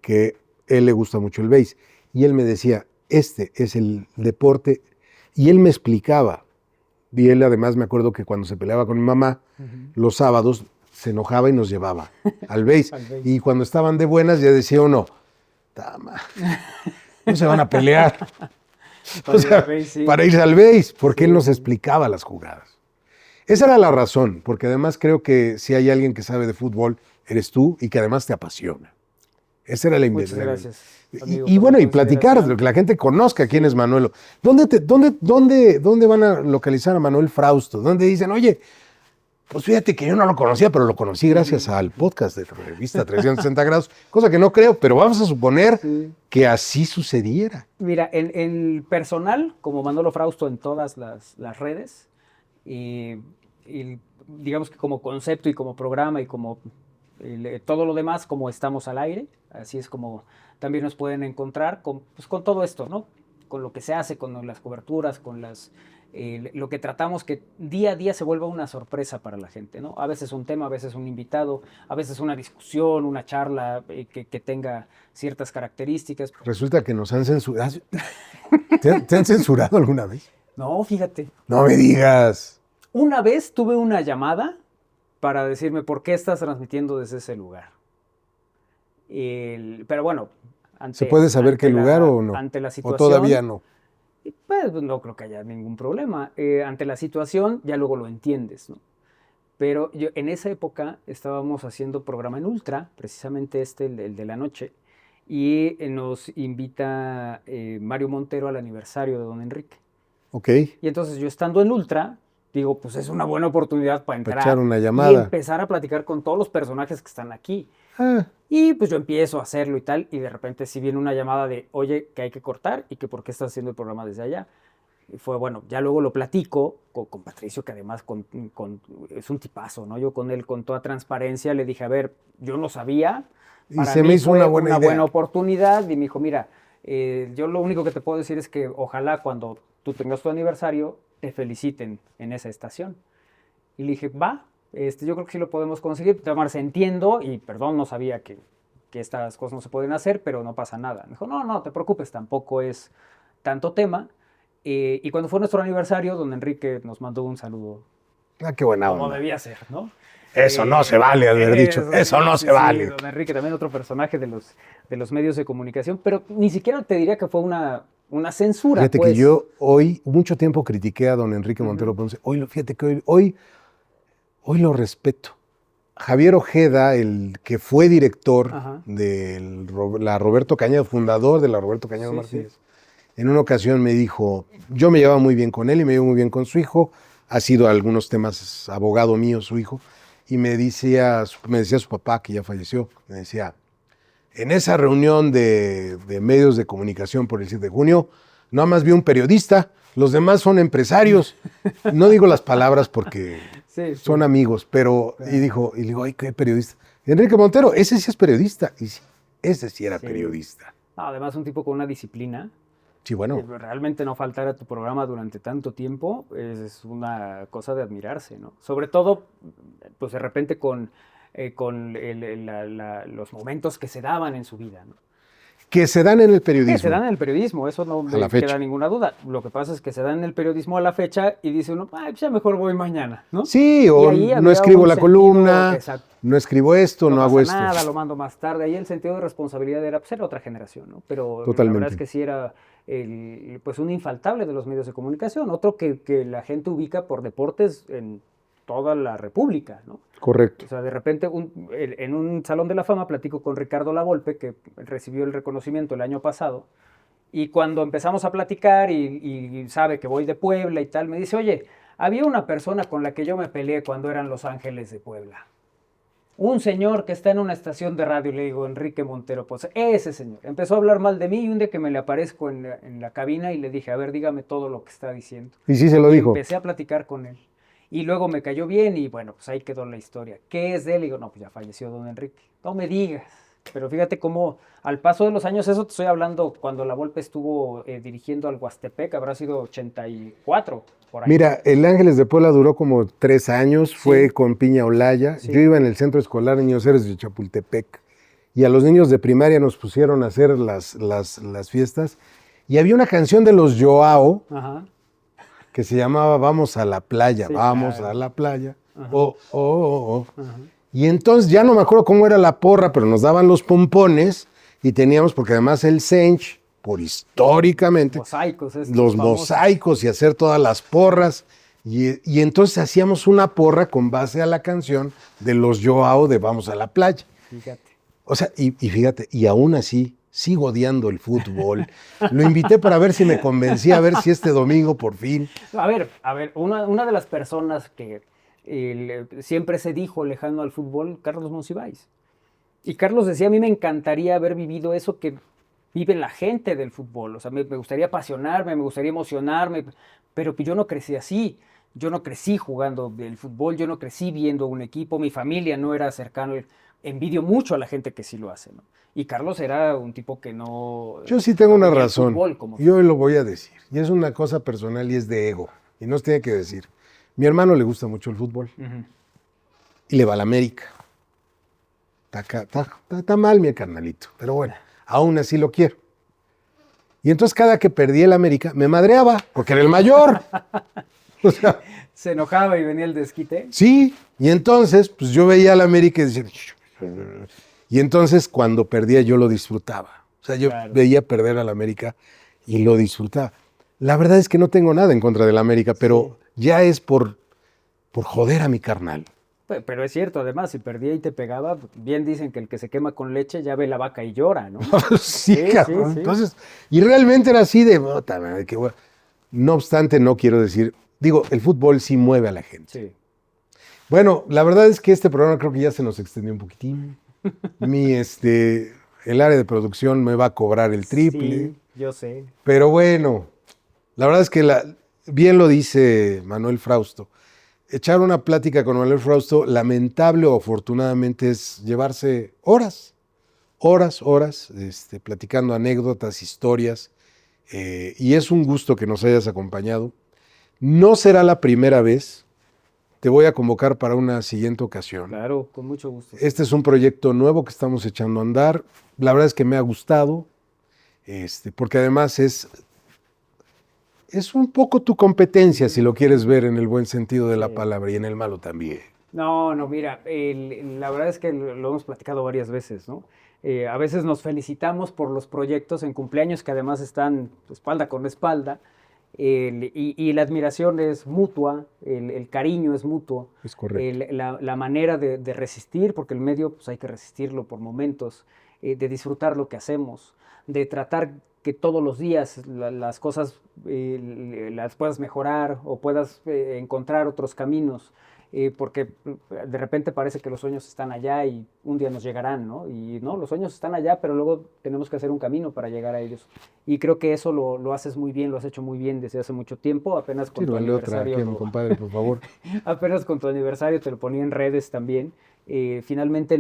que él le gusta mucho el béis. Y él me decía, este es el deporte, y él me explicaba. Y él además me acuerdo que cuando se peleaba con mi mamá, los sábados se enojaba y nos llevaba al béis. Y cuando estaban de buenas ya decía uno, tama, no se van a pelear. O sea, para irse al béis, porque él nos explicaba las jugadas. Esa era la razón, porque además creo que si hay alguien que sabe de fútbol, eres tú y que además te apasiona. Esa era la invitación. Muchas gracias. Amigo, y bueno, y platicar, que la gente conozca quién es Manuel. ¿Dónde van a localizar a Manuel Frausto? ¿Dónde dicen, oye, pues fíjate que yo no lo conocía, pero lo conocí gracias al podcast de Revista 360 Grados, cosa que no creo, pero vamos a suponer que así sucediera. Mira, en personal, como Manolo Frausto en todas las redes, y digamos que como concepto y como programa y como Todo lo demás, como estamos al aire, así es como también nos pueden encontrar pues, con todo esto, ¿no? Con lo que se hace, con las coberturas, con lo que tratamos que día a día se vuelva una sorpresa para la gente, ¿no? A veces un tema, a veces un invitado, a veces una discusión, una charla que tenga ciertas características. Resulta que nos han censurado. ¿Te han censurado alguna vez? No, fíjate. No me digas. Una vez tuve una llamada para decirme por qué estás transmitiendo desde ese lugar. Pero bueno, ¿Se puede saber qué lugar o no? Ante la situación, ¿O todavía no? Pues no creo que haya ningún problema. Ante la situación ya luego lo entiendes, ¿no? Pero en esa época estábamos haciendo programa en Ultra, precisamente el de la noche, y nos invita Mario Montero al aniversario de Don Enrique. Ok. Y entonces yo estando en Ultra, digo, pues es una buena oportunidad para entrar echar una llamada y empezar a platicar con todos los personajes que están aquí. Y pues yo empiezo a hacerlo y tal, y de repente si viene una llamada de, oye, que hay que cortar y que por qué estás haciendo el programa desde allá. Y fue bueno, ya luego lo platico con Patricio, que además es un tipazo, ¿no? Yo con él, con toda transparencia, le dije, a ver, yo no sabía. Y se me hizo una buena oportunidad, y me dijo, mira, yo lo único que te puedo decir es que ojalá cuando tú tengas tu aniversario, te feliciten en esa estación. Y le dije, va, yo creo que sí lo podemos conseguir. Además, entiendo, y perdón, no sabía que estas cosas no se pueden hacer, pero no pasa nada. Me dijo, no te preocupes, tampoco es tanto tema. Y cuando fue nuestro aniversario, don Enrique nos mandó un saludo. Ah, qué buena como onda. Debía ser, ¿no? Eso no se vale, haber dicho. Eso no se vale. Don Enrique, también otro personaje de los medios de comunicación, pero ni siquiera te diría que fue una censura. Fíjate que yo hoy, mucho tiempo critiqué a don Enrique Montero Ponce. Fíjate que hoy lo respeto. Javier Ojeda, el que fue director de la Roberto Cañedo, fundador de la Roberto Cañedo Martínez, en una ocasión me dijo, yo me llevaba muy bien con él y me llevo muy bien con su hijo, ha sido a algunos temas abogado mío su hijo, y me decía su papá, que ya falleció, me decía, en esa reunión de medios de comunicación por el 7 de junio, nada más vi un periodista, los demás son empresarios. No digo las palabras porque son amigos, pero, y digo, ay, qué periodista. Enrique Montero, ese sí es periodista, y sí, ese sí era periodista. Además, un tipo con una disciplina. Sí, bueno. Realmente no faltar a tu programa durante tanto tiempo es una cosa de admirarse, ¿no? Sobre todo, pues de repente con los momentos que se daban en su vida, ¿no? Que se dan en el periodismo. Que se dan en el periodismo, eso no me queda ninguna duda. Lo que pasa es que se dan en el periodismo a la fecha y dice uno, pues ya mejor voy mañana, ¿no? Sí, o no escribo la columna, no escribo esto, no hago esto. Nada, lo mando más tarde. Ahí el sentido de responsabilidad era pues, era otra generación, ¿no? Pero totalmente. La verdad es que sí era pues un infaltable de los medios de comunicación. Otro que la gente ubica por deportes en toda la República, ¿no? Correcto. O sea, de repente en un Salón de la Fama platico con Ricardo Lavolpe, que recibió el reconocimiento el año pasado, y cuando empezamos a platicar y sabe que voy de Puebla y tal, me dice, oye, había una persona con la que yo me peleé cuando eran Los Ángeles de Puebla. Un señor que está en una estación de radio, le digo, Enrique Montero, pues ese señor. Empezó a hablar mal de mí y un día que me le aparezco en la cabina y le dije, a ver, dígame todo lo que está diciendo. Y sí se lo dijo. Empecé a platicar con él. Y luego me cayó bien y bueno, pues ahí quedó la historia. ¿Qué es de él? Y digo, no, pues ya falleció don Enrique. No me digas. Pero fíjate cómo al paso de los años, eso te estoy hablando cuando Lavolpe estuvo dirigiendo al Huastepec, habrá sido 84, por ahí. Mira, el Ángeles de Puebla duró como 3 años, fue con Piña Olaya. Yo iba en el centro escolar Niños Héroes de Chapultepec y a los niños de primaria nos pusieron a hacer las fiestas y había una canción de los Joao que se llamaba Vamos a la playa, vamos a la playa, Y entonces ya no me acuerdo cómo era la porra, pero nos daban los pompones y teníamos, porque además el Sench, por históricamente, los mosaicos y hacer todas las porras. Y entonces hacíamos una porra con base a la canción de los Joao de Vamos a la playa. Fíjate. O sea, y fíjate, y aún así sigo odiando el fútbol. Lo invité para ver si me convencía, a ver si este domingo por fin. A ver, una de las personas que siempre se dijo lejano al fútbol, Carlos Monsiváis. Y Carlos decía, a mí me encantaría haber vivido eso que vive la gente del fútbol. O sea, me gustaría apasionarme, me gustaría emocionarme, pero yo no crecí así. Yo no crecí jugando el fútbol, yo no crecí viendo un equipo, mi familia no era cercana. envidio mucho a la gente que sí lo hace, ¿no? Y Carlos era un tipo que no... Yo sí tengo no una veía el razón. fútbol como Yo lo voy a decir. Y es una cosa personal y es de ego. Y no se tiene que decir. Mi hermano le gusta mucho el fútbol. Ujú. Y le va a la América. Está mal mi carnalito. Pero bueno, aún así lo quiero. Y entonces cada que perdí el América me madreaba, porque era el mayor. O sea, Se enojaba y venía el desquite. sí. Y entonces, pues yo veía al América y decía... Y entonces cuando perdía yo lo disfrutaba. O sea, yo Claro. veía perder al América y lo disfrutaba. La verdad es que no tengo nada en contra del América, pero ya es por joder a mi carnal. Pero es cierto, además, si perdía y te pegaba, bien dicen que el que se quema con leche ya ve la vaca y llora, ¿no? Sí, Sí, cabrón. sí, sí. Entonces, y realmente era así de... "Puta madre, qué bueno". No obstante, no quiero decir... Digo, el fútbol sí mueve a la gente. Sí. Bueno, la verdad es que este programa creo que ya se nos extendió un poquitín. El área de producción me va a cobrar el triple. Sí, yo sé. Pero bueno, la verdad es que bien lo dice Manuel Frausto. Echar una plática con Manuel Frausto, lamentable o afortunadamente, es llevarse horas, platicando anécdotas, historias. Y es un gusto que nos hayas acompañado. No será la primera vez. Te voy a convocar para una siguiente ocasión. Claro, con mucho gusto. Este es un proyecto nuevo que estamos echando a andar. La verdad es que me ha gustado, porque además es un poco tu competencia, si lo quieres ver en el buen sentido de la Sí. palabra y en el malo también. No, mira, la verdad es que lo hemos platicado varias veces, ¿no? A veces nos felicitamos por los proyectos en cumpleaños que además están espalda con espalda, y la admiración es mutua, el cariño es mutuo, Es correcto. la manera de resistir, porque el medio pues hay que resistirlo por momentos, de disfrutar lo que hacemos, de tratar que todos los días las cosas las puedas mejorar o puedas encontrar otros caminos, porque de repente parece que los sueños están allá y un día nos llegarán, ¿no? Y no, los sueños están allá, pero luego tenemos que hacer un camino para llegar a ellos. Y creo que eso lo haces muy bien, lo has hecho muy bien desde hace mucho tiempo, apenas con tu Sírvale otra aquí aniversario, a mi compadre, por favor. apenas con tu aniversario te lo ponía en redes también. Finalmente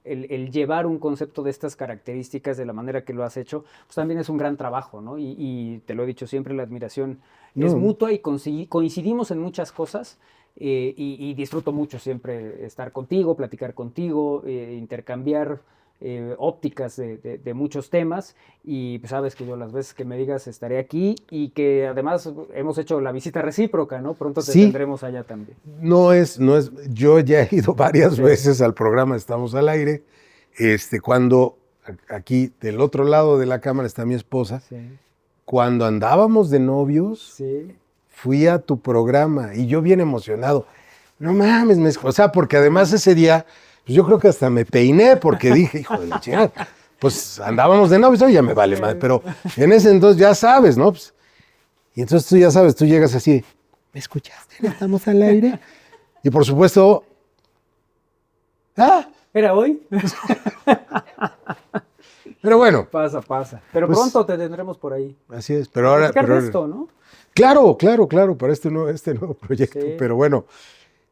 el llevar un concepto de estas características de la manera que lo has hecho, pues también es un gran trabajo, ¿no? Y te lo he dicho siempre, la admiración es No, mutua y coincidimos en muchas cosas. Y disfruto mucho siempre estar contigo, platicar contigo, intercambiar ópticas de muchos temas. Y pues sabes que yo las veces que me digas estaré aquí y que además hemos hecho la visita recíproca, ¿no? Pronto te sí, tendremos allá también. no es, yo ya he ido varias Sí. veces al programa Estamos al Aire, cuando aquí del otro lado de la cámara está mi esposa, Sí, cuando andábamos de novios, sí. fui a tu programa y yo bien emocionado. No mames, o sea, porque además ese día, pues yo creo que hasta me peiné porque dije, hijo de la chingada, pues andábamos de novios, ya me vale más, pero en ese entonces ya sabes, ¿no? Pues, y entonces tú ya sabes, tú llegas así, ¿me escuchaste? ¿Estamos al aire? Y por supuesto, ¿Era hoy? pero bueno, Pasa. Pero Pues- pronto te tendremos por ahí. así es, pero ahora... Platicar pero- de esto, ¿no? Claro, para este nuevo proyecto, Sí. pero bueno.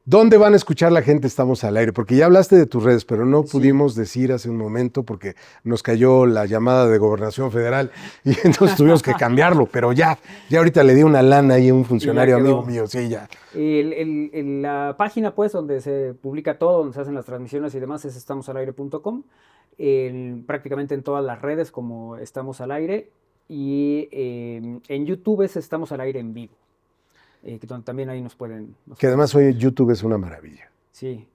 ¿Dónde van a escuchar la gente Estamos al Aire? Porque ya hablaste de tus redes, pero no Sí. pudimos decir hace un momento porque nos cayó la llamada de Gobernación Federal y entonces tuvimos que cambiarlo, pero ya ahorita le di una lana ahí a un funcionario quedó. amigo mío, sí, ya. La página, pues, donde se publica todo, donde se hacen las transmisiones y demás, es estamosalaire.com. Prácticamente en todas las redes como Estamos al Aire. Y en YouTube es Estamos al Aire en vivo. Donde también ahí nos pueden... Que además hoy YouTube es una maravilla. Sí,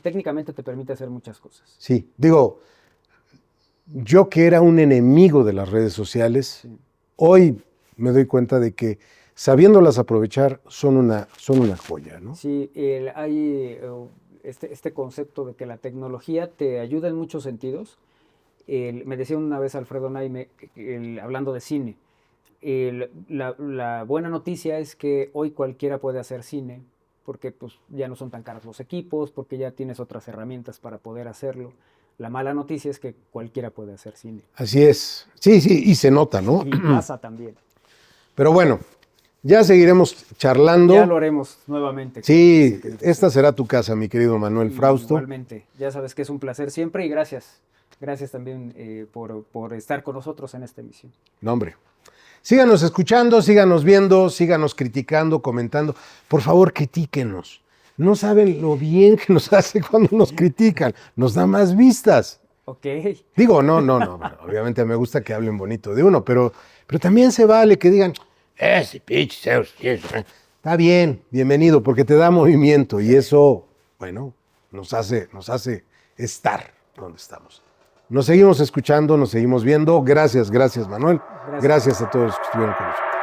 técnicamente te permite hacer muchas cosas. Sí, digo, yo que era un enemigo de las redes sociales, Sí. hoy me doy cuenta de que sabiéndolas aprovechar son una joya, ¿no? Sí, hay este concepto de que la tecnología te ayuda en muchos sentidos. Me decía una vez Alfredo Naime, hablando de cine, la buena noticia es que hoy cualquiera puede hacer cine, porque pues, ya no son tan caros los equipos, porque ya tienes otras herramientas para poder hacerlo. La mala noticia es que cualquiera puede hacer cine. Así es. Sí, y se nota, ¿no? Y pasa también. Pero bueno, Ya seguiremos charlando. Ya lo haremos nuevamente. Sí, esta será tu casa, mi querido Manuel Frausto. Igualmente, ya sabes que es un placer siempre y gracias. Gracias también por estar con nosotros en esta emisión. No, hombre. Síganos escuchando, síganos viendo, síganos criticando, comentando. Por favor, critíquenos. No saben lo bien que nos hace cuando nos critican. Nos da más vistas. Ok. Digo, no. Bueno, obviamente me gusta que hablen bonito de uno, pero también se vale que digan, ese pinche Zeus. Está bien, bienvenido, porque te da movimiento y eso, bueno, nos hace estar donde estamos. Nos seguimos escuchando, nos seguimos viendo. Gracias, Manuel. Gracias a todos los que estuvieron con nosotros.